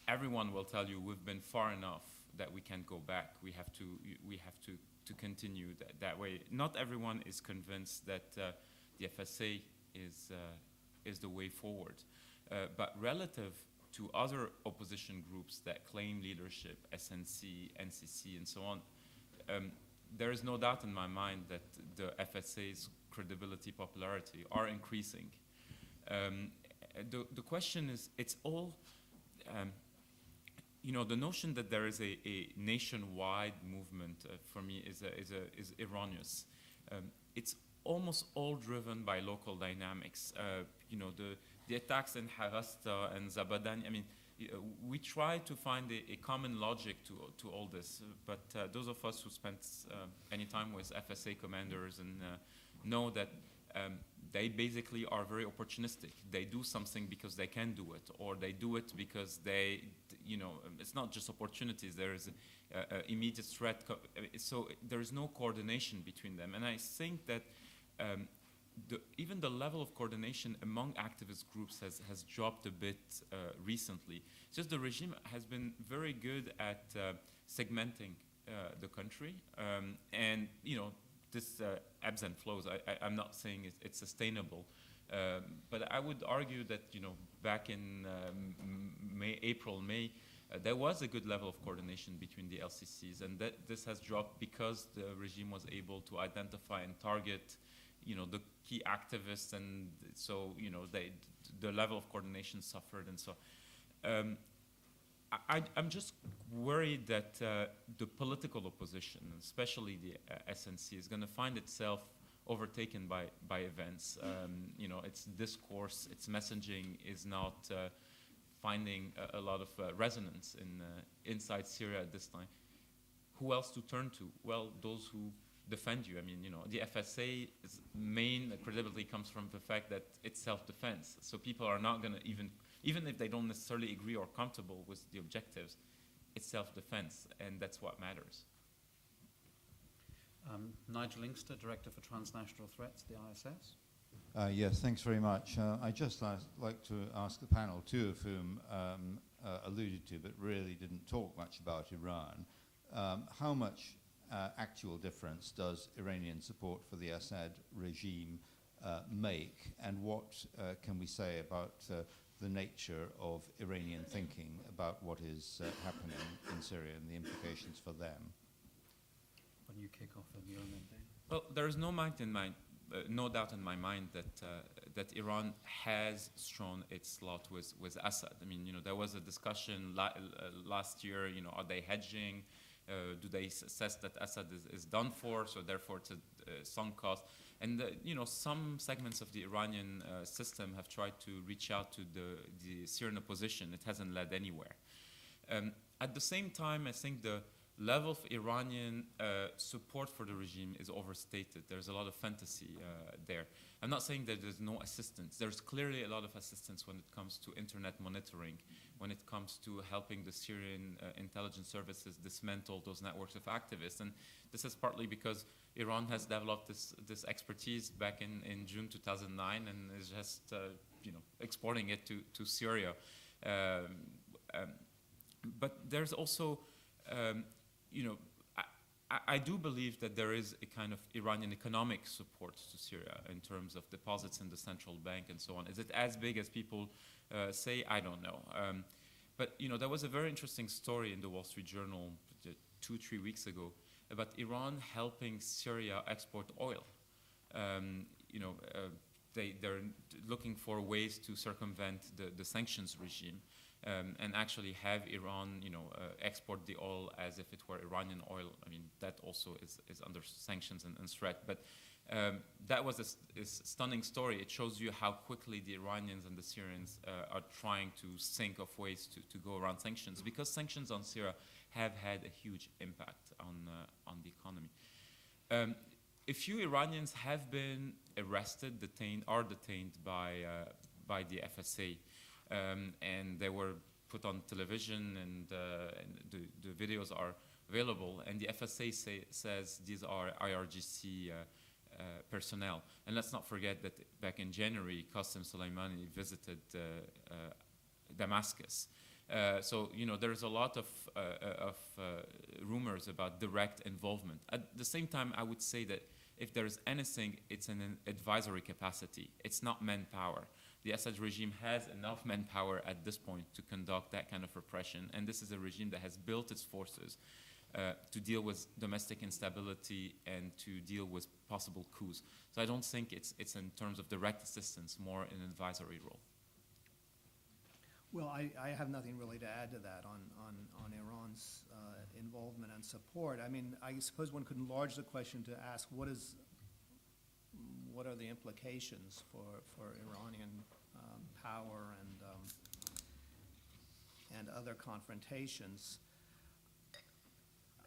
everyone will tell you we've been far enough that we can't go back. We have to continue that way. Not everyone is convinced that the FSA is the way forward, but relative to other opposition groups that claim leadership, SNC, NCC, and so on, there is no doubt in my mind that the FSA's credibility, popularity are increasing. The question is, it's all, the notion that there is a nationwide movement for me is erroneous. It's almost all driven by local dynamics. The attacks in Harasta and Zabadani, I mean, we try to find a common logic to all this, but those of us who spent any time with FSA commanders and know that they basically are very opportunistic. They do something because they can do it, or they do it because it's not just opportunities, there is an immediate threat. So there is no coordination between them. And I think that even the level of coordination among activist groups has dropped a bit recently. It's just the regime has been very good at segmenting the country, and this ebbs and flows. I'm not saying it's sustainable, but I would argue that back in April, May, there was a good level of coordination between the LCCs, and that this has dropped because the regime was able to identify and target the key activists, and so the level of coordination suffered, and so I'm just worried that the political opposition, especially the SNC, is going to find itself overtaken by events. Its discourse, its messaging is not finding a lot of resonance inside Syria at this time. Who else to turn to? Well, those who defend you. I mean, the FSA's main credibility comes from the fact that it's self-defense. So people are not going to even if they don't necessarily agree or comfortable with the objectives, it's self-defense, and that's what matters. Nigel Inkster, Director for Transnational Threats, the IISS. Yes, thanks very much. I'd just like to ask the panel, two of whom alluded to but really didn't talk much about Iran. How much actual difference does Iranian support for the Assad regime make, and what can we say about the nature of Iranian thinking about what is happening in Syria and the implications for them? Why don't you kick off, Emile, and then Dane? Well, there is no doubt in my mind that Iran has shown its lot with Assad. I mean, there was a discussion last year. Are they hedging? Do they assess that Assad is done for? So therefore, it's a sunk cost. And some segments of the Iranian system have tried to reach out to the Syrian opposition. It hasn't led anywhere. At the same time, I think the level of Iranian support for the regime is overstated. There's a lot of fantasy there. I'm not saying that there's no assistance. There's clearly a lot of assistance when it comes to internet monitoring, when it comes to helping the Syrian intelligence services dismantle those networks of activists. And this is partly because Iran has developed this expertise back in June 2009 and is just exporting it to Syria. But there's also I do believe that there is a kind of Iranian economic support to Syria in terms of deposits in the central bank and so on. Is it as big as people say? I don't know. But there was a very interesting story in the Wall Street Journal 2-3 weeks ago about Iran helping Syria export oil. They're looking for ways to circumvent the sanctions regime. And actually have Iran, export the oil as if it were Iranian oil. I mean, that also is under sanctions and threat. But that was a stunning story. It shows you how quickly the Iranians and the Syrians are trying to think of ways to go around sanctions, because sanctions on Syria have had a huge impact on the economy. A few Iranians have been arrested, detained by the FSA. And they were put on television, and the videos are available. And the FSA says these are IRGC personnel. And let's not forget that back in January, Qasem Soleimani visited Damascus. So there's a lot of rumors about direct involvement. At the same time, I would say that if there is anything, it's in an advisory capacity. It's not manpower. The Assad regime has enough manpower at this point to conduct that kind of repression, and this is a regime that has built its forces to deal with domestic instability and to deal with possible coups. So I don't think it's in terms of direct assistance, more an advisory role. Well, I have nothing really to add to that on Iran's involvement and support. I mean, I suppose one could enlarge the question to ask what are the implications for Iranian power and other confrontations.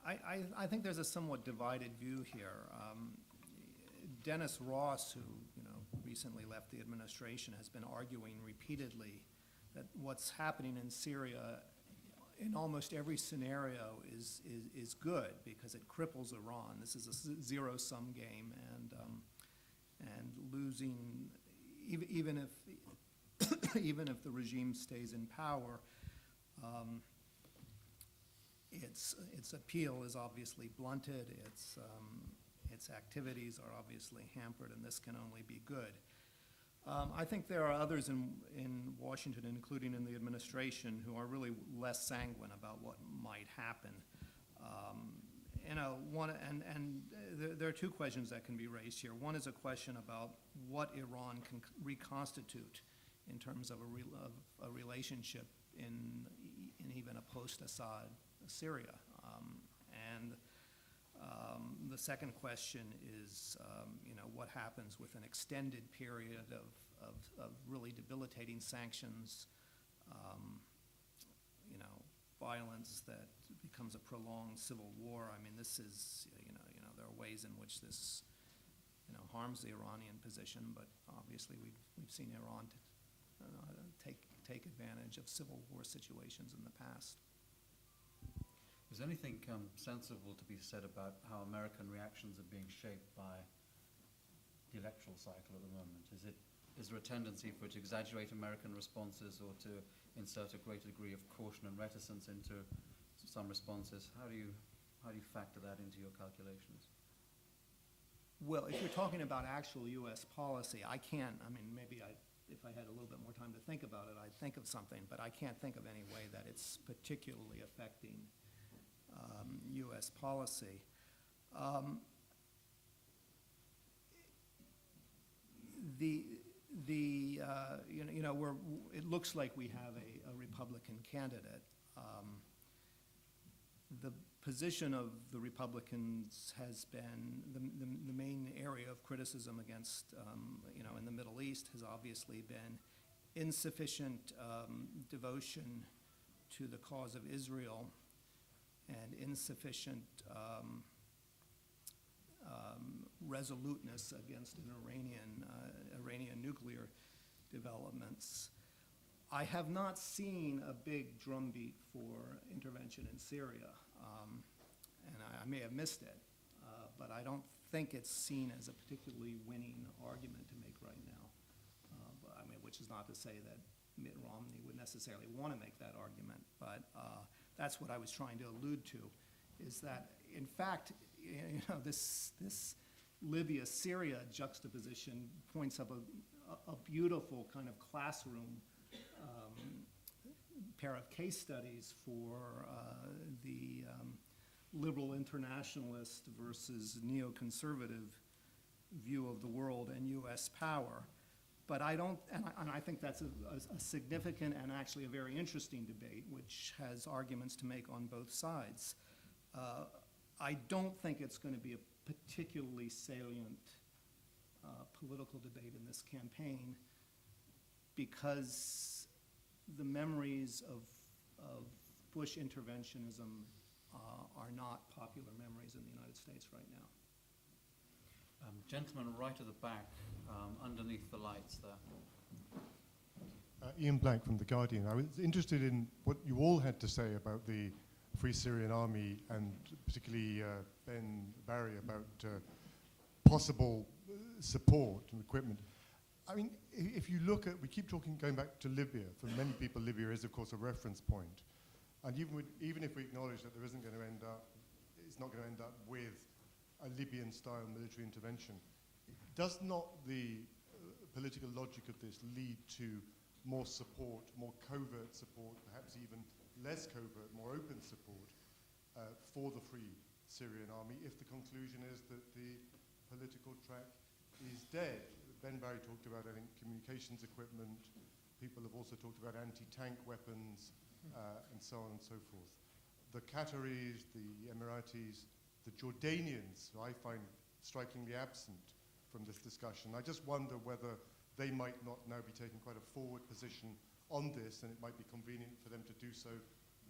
I think there's a somewhat divided view here. Dennis Ross, who recently left the administration, has been arguing repeatedly that what's happening in Syria in almost every scenario is good because it cripples Iran. This is a zero-sum game, and losing, even if even if the regime stays in power, its appeal is obviously blunted. Its activities are obviously hampered, and this can only be good. I think there are others in Washington, including in the administration, who are really less sanguine about what might happen. There are two questions that can be raised here. One is a question about what Iran can reconstitute in terms of a relationship in even a post-Assad Syria. The second question is, what happens with an extended period of really debilitating sanctions, violence that becomes a prolonged civil war. I mean, this is, there are ways in which this, harms the Iranian position, but obviously we've seen Iran take advantage of civil war situations in the past. Is anything sensible to be said about how American reactions are being shaped by the electoral cycle at the moment? Is there a tendency for it to exaggerate American responses or to insert a greater degree of caution and reticence into some responses? How do you factor that into your calculations? Well, if you're talking about actual U.S. policy, I can't. I mean, maybe if I had a little bit more time to think about it, I'd think of something, but I can't think of any way that it's particularly affecting U.S. policy. It looks like we have a Republican candidate. The position of the Republicans has been the main area of criticism against, in the Middle East has obviously been insufficient devotion to the cause of Israel and insufficient resoluteness against Iranian nuclear developments. I have not seen a big drumbeat for intervention in Syria, and I may have missed it, but I don't think it's seen as a particularly winning argument to make right now. Which is not to say that Mitt Romney would necessarily want to make that argument, but that's what I was trying to allude to, is that in fact, this Libya-Syria juxtaposition points up a beautiful kind of classroom pair of case studies for the liberal internationalist versus neoconservative view of the world and U.S. power. But I don't, and I think that's a significant and actually a very interesting debate, which has arguments to make on both sides. I don't think it's going to be a particularly salient political debate in this campaign, because the memories of Bush interventionism are not popular memories in the United States right now. Gentleman right at the back, underneath the lights there. Ian Blank from The Guardian. I was interested in what you all had to say about the Free Syrian Army, and particularly Ben Barry, about possible support and equipment. I mean, if you look at, we keep going back to Libya. For many people, Libya is, of course, a reference point. And even if we acknowledge that it's not going to end up with a Libyan-style military intervention, does not the political logic of this lead to more support, more covert support, perhaps even less covert, more open support for the Free Syrian Army, if the conclusion is that the political track is dead? Ben Barry talked about, I think, communications equipment, people have also talked about anti-tank weapons and so on and so forth. The Qataris, the Emiratis, the Jordanians, who I find strikingly absent from this discussion. I just wonder whether they might not now be taking quite a forward position on this, and it might be convenient for them to do so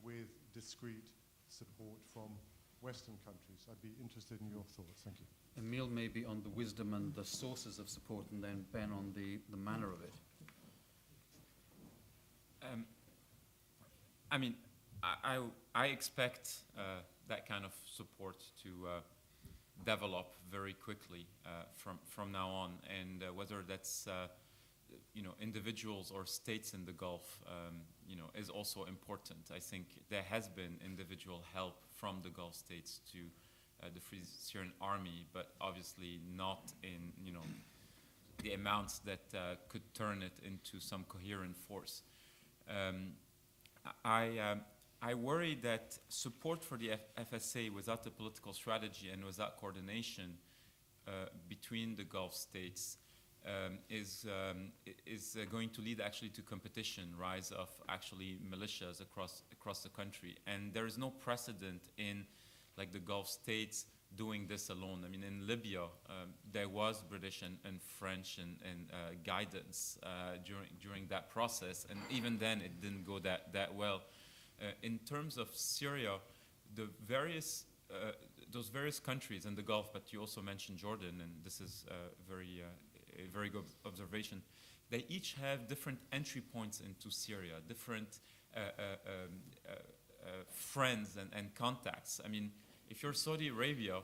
with discrete support from Western countries. I'd be interested in your thoughts. Thank you. Emile maybe on the wisdom and the sources of support, and then Ben on the manner of it. I mean, I expect that kind of support to develop very quickly from now on, and whether that's individuals or states in the Gulf, is also important. I think there has been individual help from the Gulf states to the Free Syrian Army, but obviously not in the amounts that could turn it into some coherent force. I worry that support for the FSA without a political strategy and without coordination between the Gulf states is going to lead actually to competition, rise of actually militias across the country. And there is no precedent in like the Gulf states doing this alone. I mean, in Libya, there was British and French and guidance during that process, and even then it didn't go that well. In terms of Syria, those various countries in the Gulf, but you also mentioned Jordan, and this is a very good observation. They each have different entry points into Syria, different friends and contacts. I mean, if you're Saudi Arabia,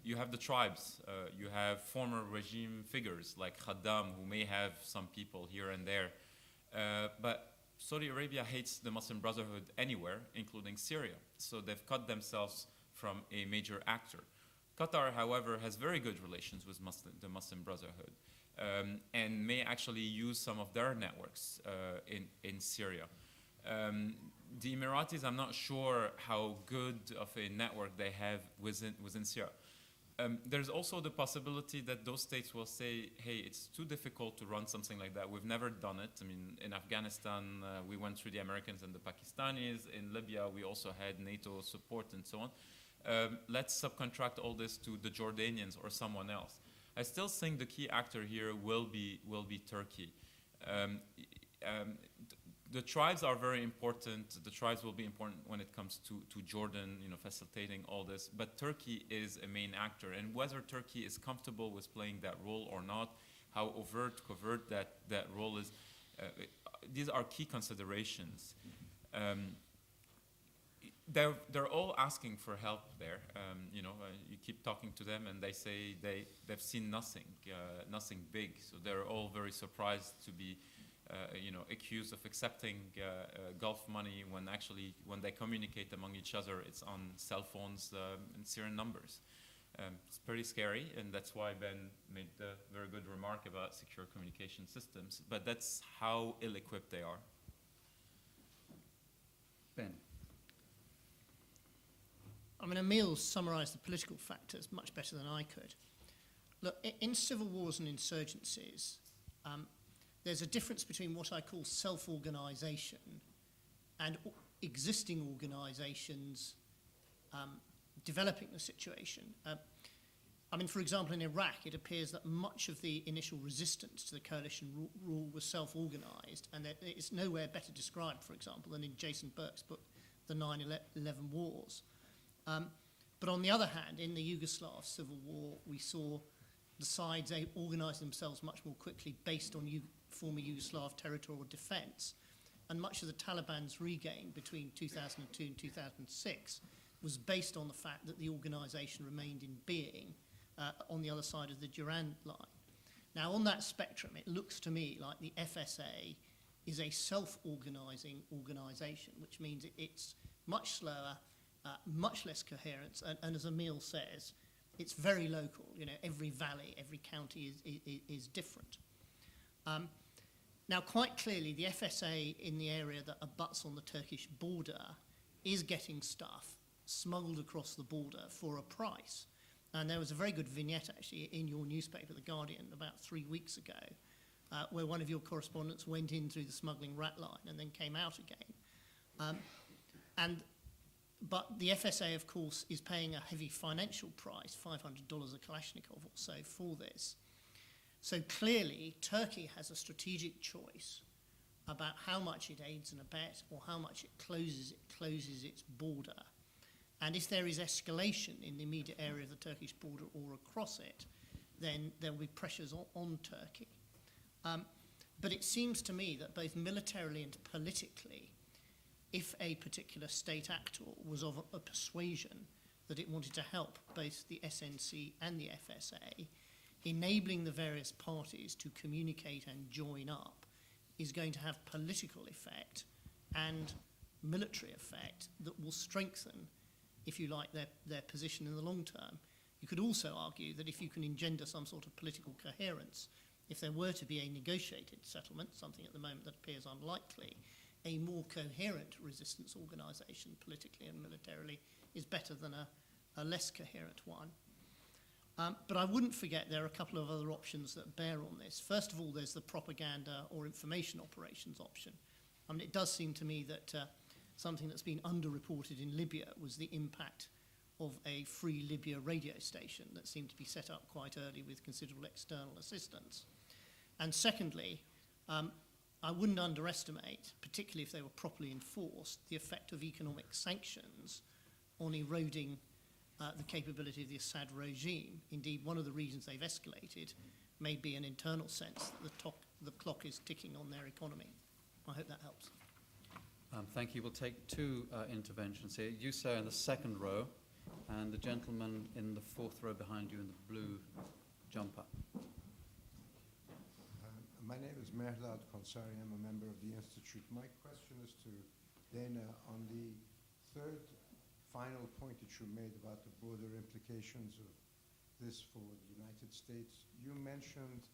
you have the tribes. You have former regime figures like Khaddam, who may have some people here and there. But Saudi Arabia hates the Muslim Brotherhood anywhere, including Syria. So they've cut themselves from a major actor. Qatar, however, has very good relations with the Muslim Brotherhood and may actually use some of their networks in Syria. The Emiratis, I'm not sure how good of a network they have within Syria. There's also the possibility that those states will say, hey, it's too difficult to run something like that. We've never done it. I mean, in Afghanistan, we went through the Americans and the Pakistanis. In Libya, we also had NATO support and so on. Let's subcontract all this to the Jordanians or someone else. I still think the key actor here will be Turkey. The tribes are very important. The tribes will be important when it comes to Jordan, facilitating all this. But Turkey is a main actor, and whether Turkey is comfortable with playing that role or not, how overt, covert that role is, these are key considerations. They're all asking for help there. You keep talking to them, and they say they've seen nothing big. So they're all very surprised to be accused of accepting Gulf money when they communicate among each other, it's on cell phones and Syrian numbers. It's pretty scary, and that's why Ben made the very good remark about secure communication systems. But that's how ill-equipped they are. Ben. I mean, Emile summarised the political factors much better than I could. Look, in civil wars and insurgencies, there's a difference between what I call self-organisation and existing organisations developing the situation. I mean, for example, in Iraq, it appears that much of the initial resistance to the coalition rule was self-organised, and it's nowhere better described, for example, than in Jason Burke's book, The 9/11 Wars. But on the other hand, in the Yugoslav civil war, we saw the sides organise themselves much more quickly based on former Yugoslav territorial defence. And much of the Taliban's regain between 2002 and 2006 was based on the fact that the organisation remained in being on the other side of the Durand line. Now, on that spectrum, it looks to me like the FSA is a self-organising organisation, which means it's much slower, much less coherence, and as Emile says, it's very local. Every valley, every county is different. Now, quite clearly, the FSA in the area that abuts on the Turkish border is getting stuff smuggled across the border for a price. And there was a very good vignette, actually, in your newspaper, The Guardian, about 3 weeks ago, where one of your correspondents went in through the smuggling rat line and then came out again. But the FSA, of course, is paying a heavy financial price, $500 a Kalashnikov or so, for this. So clearly, Turkey has a strategic choice about how much it aids and abets or how much it closes its border. And if there is escalation in the immediate area of the Turkish border or across it, then there will be pressures on Turkey. But it seems to me that both militarily and politically, if a particular state actor was of a persuasion that it wanted to help both the SNC and the FSA, enabling the various parties to communicate and join up is going to have political effect and military effect that will strengthen, if you like, their position in the long term. You could also argue that if you can engender some sort of political coherence, if there were to be a negotiated settlement, something at the moment that appears unlikely, a more coherent resistance organisation politically and militarily is better than a less coherent one. But I wouldn't forget there are a couple of other options that bear on this. First of all, there's the propaganda or information operations option. I mean, it does seem to me that something that's been underreported in Libya was the impact of a free Libya radio station that seemed to be set up quite early with considerable external assistance. And secondly, I wouldn't underestimate, particularly if they were properly enforced, the effect of economic sanctions on eroding the capability of the Assad regime. Indeed, one of the reasons they've escalated may be an internal sense that the clock is ticking on their economy. I hope that helps. Thank you. We'll take two interventions here. You, sir, in the second row, and the gentleman in the fourth row behind you in the blue jumper. My name is Mehdad Konsari. I'm a member of the Institute. My question is to Dana on the third final point that you made about the broader implications of this for the United States. You mentioned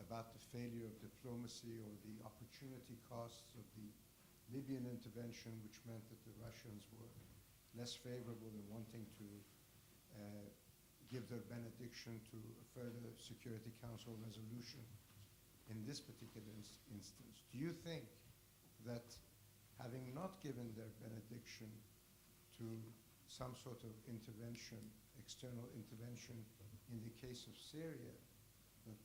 about the failure of diplomacy or the opportunity costs of the Libyan intervention, which meant that the Russians were less favorable in wanting to give their benediction to a further Security Council resolution in this particular instance. Do you think that having not given their benediction to some sort of intervention, external intervention in the case of Syria,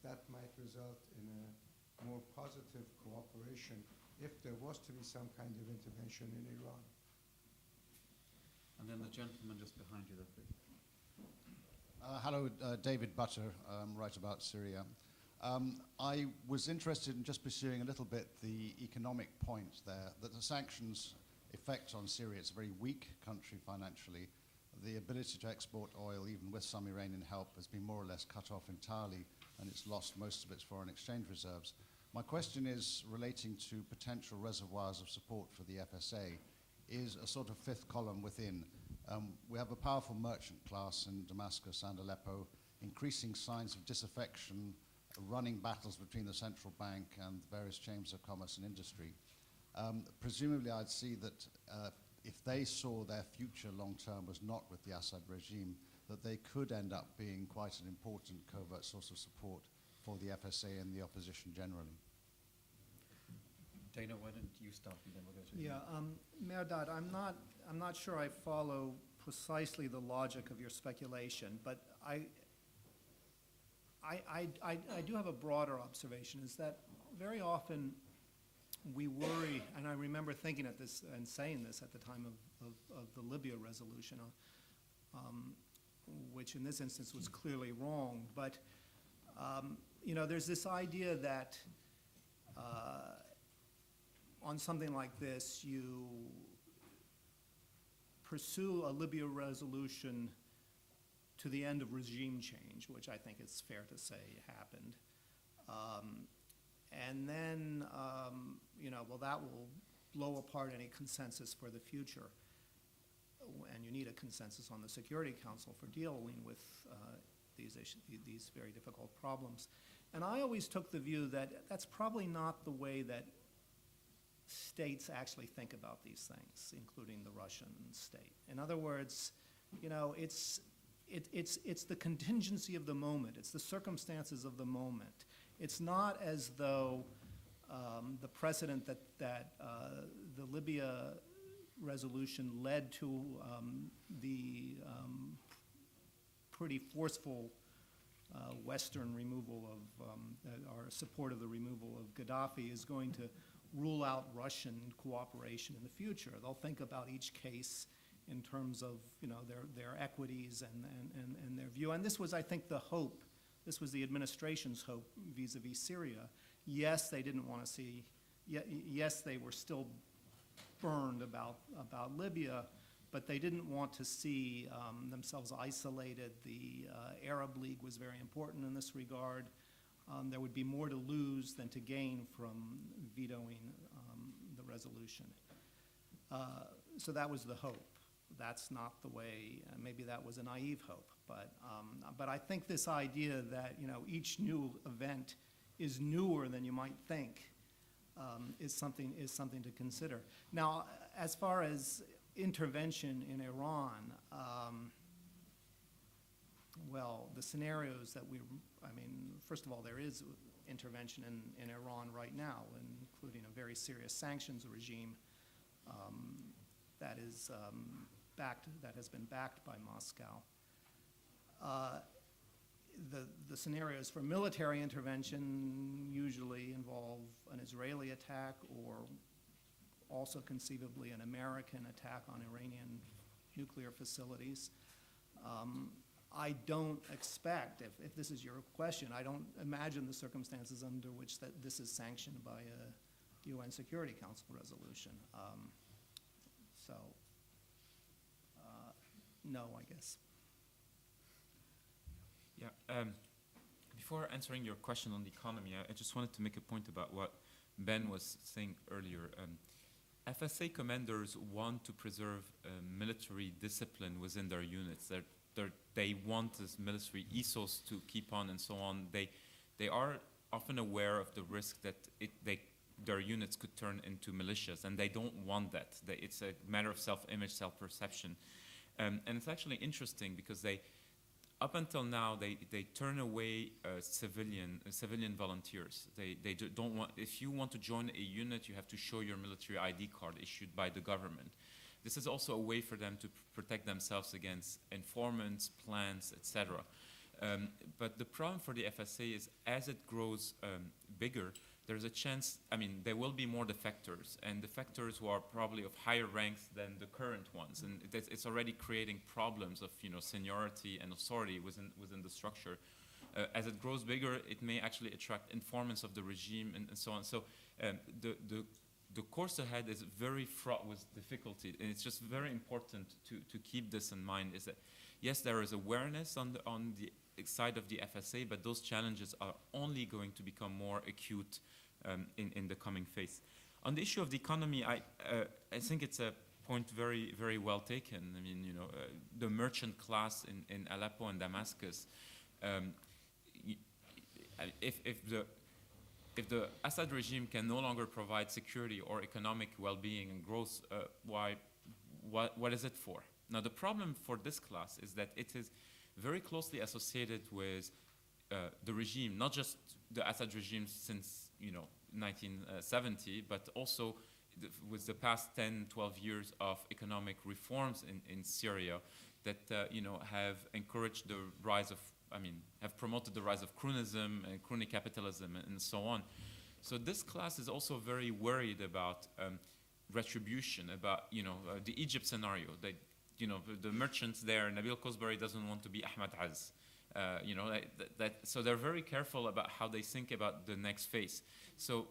that might result in a more positive cooperation if there was to be some kind of intervention in Iran? And then the gentleman just behind you there, please. Hello, David Butter, write about Syria. I was interested in just pursuing a little bit the economic point there, that the sanctions' effect on Syria, it's a very weak country financially. The ability to export oil, even with some Iranian help, has been more or less cut off entirely, and it's lost most of its foreign exchange reserves. My question is relating to potential reservoirs of support for the FSA, is a sort of fifth column within. We have a powerful merchant class in Damascus and Aleppo, increasing signs of disaffection, running battles between the central bank and various chambers of commerce and industry. Presumably, I'd see that if they saw their future long-term was not with the Assad regime, that they could end up being quite an important covert source of support for the FSA and the opposition generally. Dana, why don't you start and then we'll go to you. Yeah, Mehrdad, I'm not sure I follow precisely the logic of your speculation, but I do have a broader observation, is that very often we worry, and I remember thinking at this and saying this at the time of the Libya resolution, which in this instance was clearly wrong, but you know, there's this idea that on something like this, you pursue a Libya resolution to the end of regime change, which I think it's fair to say happened. And then, you know, well, that will blow apart any consensus for the future. And you need a consensus on the Security Council for dealing with these issues, these very difficult problems. And I always took the view that that's probably not the way that states actually think about these things, including the Russian state. In other words, you know, it's the contingency of the moment. It's the circumstances of the moment. It's not as though the precedent that the Libya resolution led to the pretty forceful Western removal of, or support of the removal of Gaddafi is going to rule out Russian cooperation in the future. They'll think about each case in terms of, their equities and their view. And this was, I think, the hope. This was the administration's hope vis-a-vis Syria. Yes, they didn't want to see, yes, they were still burned about Libya, but they didn't want to see themselves isolated. The Arab League was very important in this regard. There would be more to lose than to gain from vetoing the resolution. So that was the hope. That's not the way, maybe that was a naive hope, but I think this idea that, each new event is newer than you might think is something to consider. Now, as far as intervention in Iran, well, the scenarios that first of all, there is intervention in Iran right now, including a very serious sanctions regime that has been backed by Moscow. The scenarios for military intervention usually involve an Israeli attack or also conceivably an American attack on Iranian nuclear facilities. I don't expect, if this is your question, I don't imagine the circumstances under which this is sanctioned by a UN Security Council resolution. No, I guess. Yeah. Before answering your question on the economy, I just wanted to make a point about what Ben was saying earlier. FSA commanders want to preserve military discipline within their units. They want this military ethos to keep on and so on. They are often aware of the risk that their units could turn into militias, and they don't want that. It's a matter of self-image, self-perception. And it's actually interesting because up until now, they turn away civilian volunteers. They don't want. If you want to join a unit, you have to show your military ID card issued by the government. This is also a way for them to protect themselves against informants, plans, etc. But the problem for the FSA is as it grows bigger, there's a chance, there will be more defectors, and defectors who are probably of higher ranks than the current ones, and it's already creating problems of seniority and authority within the structure. As it grows bigger, it may actually attract informants of the regime and so on. So the course ahead is very fraught with difficulty, and it's just very important to keep this in mind. Is that yes, there is awareness on the side of the FSA, but those challenges are only going to become more acute in the coming phase. On the issue of the economy, I think it's a point very, very well taken. The merchant class in Aleppo and Damascus, if the Assad regime can no longer provide security or economic well-being and growth, what is it for? Now, the problem for this class is that it is very closely associated with the regime, not just the Assad regime since 1970, but also with the past 10, 12 years of economic reforms in Syria that have encouraged the rise of, have promoted the rise of cronyism and crony capitalism and so on. So this class is also very worried about retribution, about the Egypt scenario. That the merchants there, Nabil Kosbari doesn't want to be Ahmad Az. So they're very careful about how they think about the next phase. So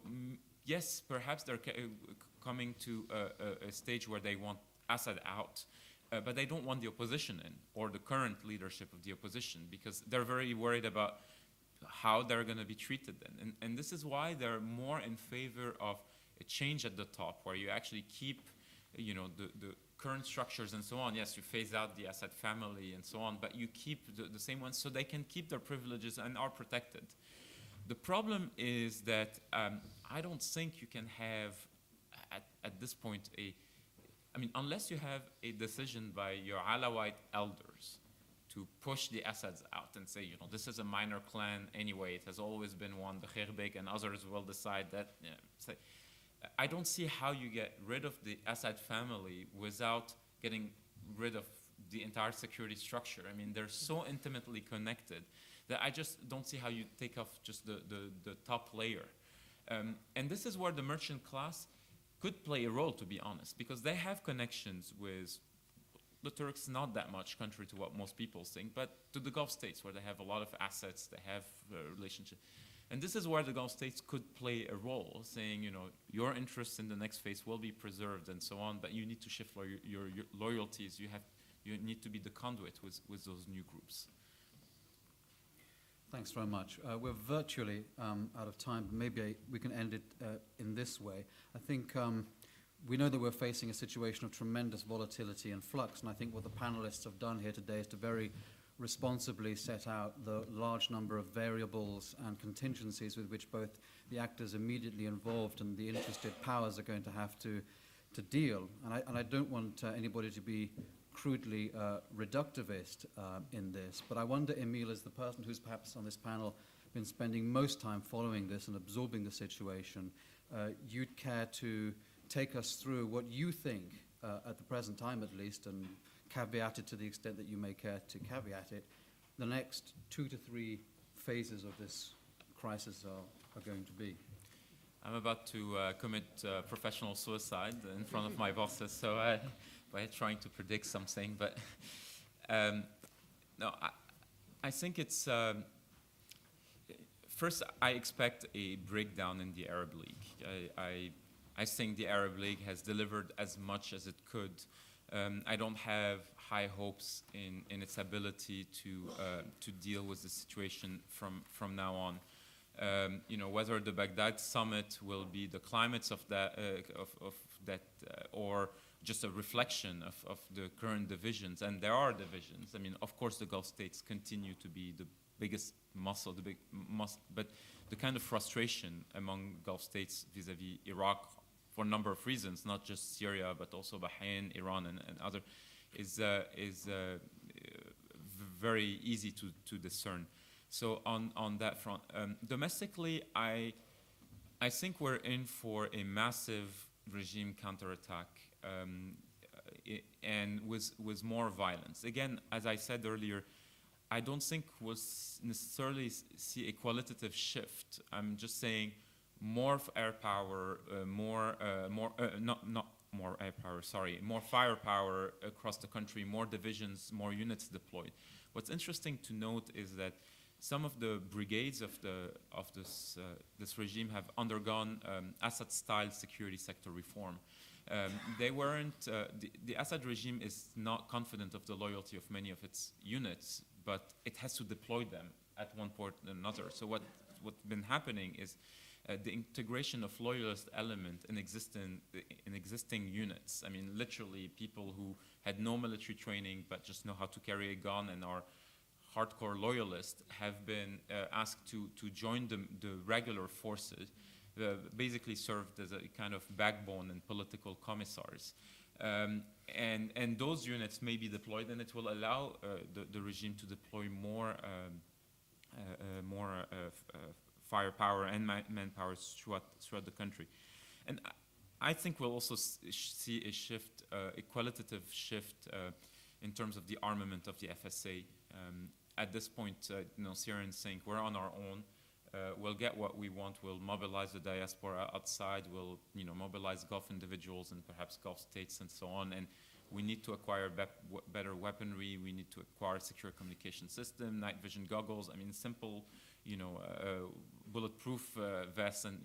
yes, perhaps they're coming to a stage where they want Assad out, but they don't want the opposition in, or the current leadership of the opposition, because they're very worried about how they're going to be treated then. And this is why they're more in favor of a change at the top, where you actually keep the current structures and so on. Yes, you phase out the Assad family and so on, but you keep the same ones so they can keep their privileges and are protected. The problem is that I don't think you can have, at this point, unless you have a decision by your Alawite elders to push the Assads out and say, this is a minor clan anyway, it has always been one, the Khirbek and others will decide that. I don't see how you get rid of the Assad family without getting rid of the entire security structure. I mean, they're so intimately connected that I just don't see how you take off just the top layer. And this is where the merchant class could play a role, to be honest, because they have connections with the Turks, not that much, contrary to what most people think, but to the Gulf states, where they have a lot of assets, they have relationships. And this is where the Gulf states could play a role, saying, your interests in the next phase will be preserved and so on, but you need to shift your loyalties. You need to be the conduit with those new groups. Thanks very much. We're virtually out of time. Maybe we can end it in this way. I think we know that we're facing a situation of tremendous volatility and flux, and I think what the panelists have done here today is to very responsibly set out the large number of variables and contingencies with which both the actors immediately involved and the interested powers are going to have to deal. And I don't want anybody to be crudely reductivist in this, but I wonder, Emile, as the person who's perhaps on this panel been spending most time following this and absorbing the situation, you'd care to take us through what you think, at the present time at least, and caveat it to the extent that you may care to caveat it, the next 2 to 3 phases of this crisis are going to be. I'm about to commit professional suicide in front of my bosses, so by trying to predict something, but no, I think it's first I expect a breakdown in the Arab League. I think the Arab League has delivered as much as it could. I don't have high hopes in its ability to deal with the situation from now on. Whether the Baghdad summit will be the climates of that or just a reflection of the current divisions, and there are divisions. I mean, of course, the Gulf states continue to be the biggest muscle, but the kind of frustration among Gulf states vis-a-vis Iraq, for a number of reasons, not just Syria, but also Bahrain, Iran, and other, is very easy to discern. So on that front, domestically, I think we're in for a massive regime counterattack, and with more violence. Again, as I said earlier, I don't think we'll necessarily see a qualitative shift. I'm just saying more air power, more firepower across the country, more divisions, more units deployed. What's interesting to note is that some of the brigades of this regime have undergone Assad-style security sector reform. They weren't. The Assad regime is not confident of the loyalty of many of its units, but it has to deploy them at one point or another. So what's been happening is the integration of loyalist element in existing units. I mean, literally, people who had no military training but just know how to carry a gun and are hardcore loyalists have been asked to join the regular forces, basically served as a kind of backbone and political commissars. And those units may be deployed, and it will allow the regime to deploy more firepower and manpower throughout the country. And I think we'll also see a shift, a qualitative shift in terms of the armament of the FSA. At this point, Syrians think we're on our own. We'll get what we want. We'll mobilize the diaspora outside. We'll, mobilize Gulf individuals and perhaps Gulf states and so on. And we need to acquire better weaponry. We need to acquire secure communication system, night vision goggles. I mean, simple, bulletproof vests, and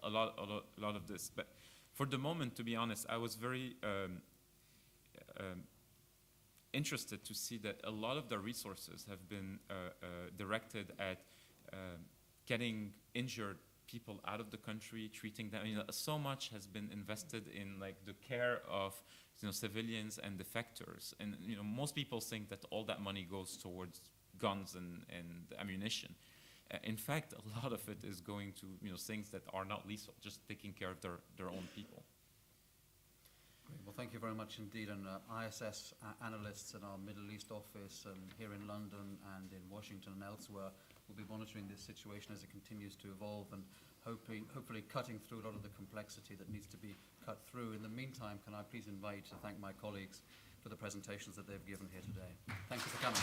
a lot of this. But for the moment, to be honest, I was very interested to see that a lot of the resources have been directed at getting injured people out of the country, treating them. So much has been invested in the care of civilians and defectors, and most people think that all that money goes towards guns and ammunition. In fact, a lot of it is going to things that are not lethal, just taking care of their own people. Great. Well, thank you very much indeed. And ISS analysts in our Middle East office and here in London and in Washington and elsewhere will be monitoring this situation as it continues to evolve and hopefully cutting through a lot of the complexity that needs to be cut through. In the meantime, can I please invite to thank my colleagues for the presentations that they've given here today. Thank you for coming.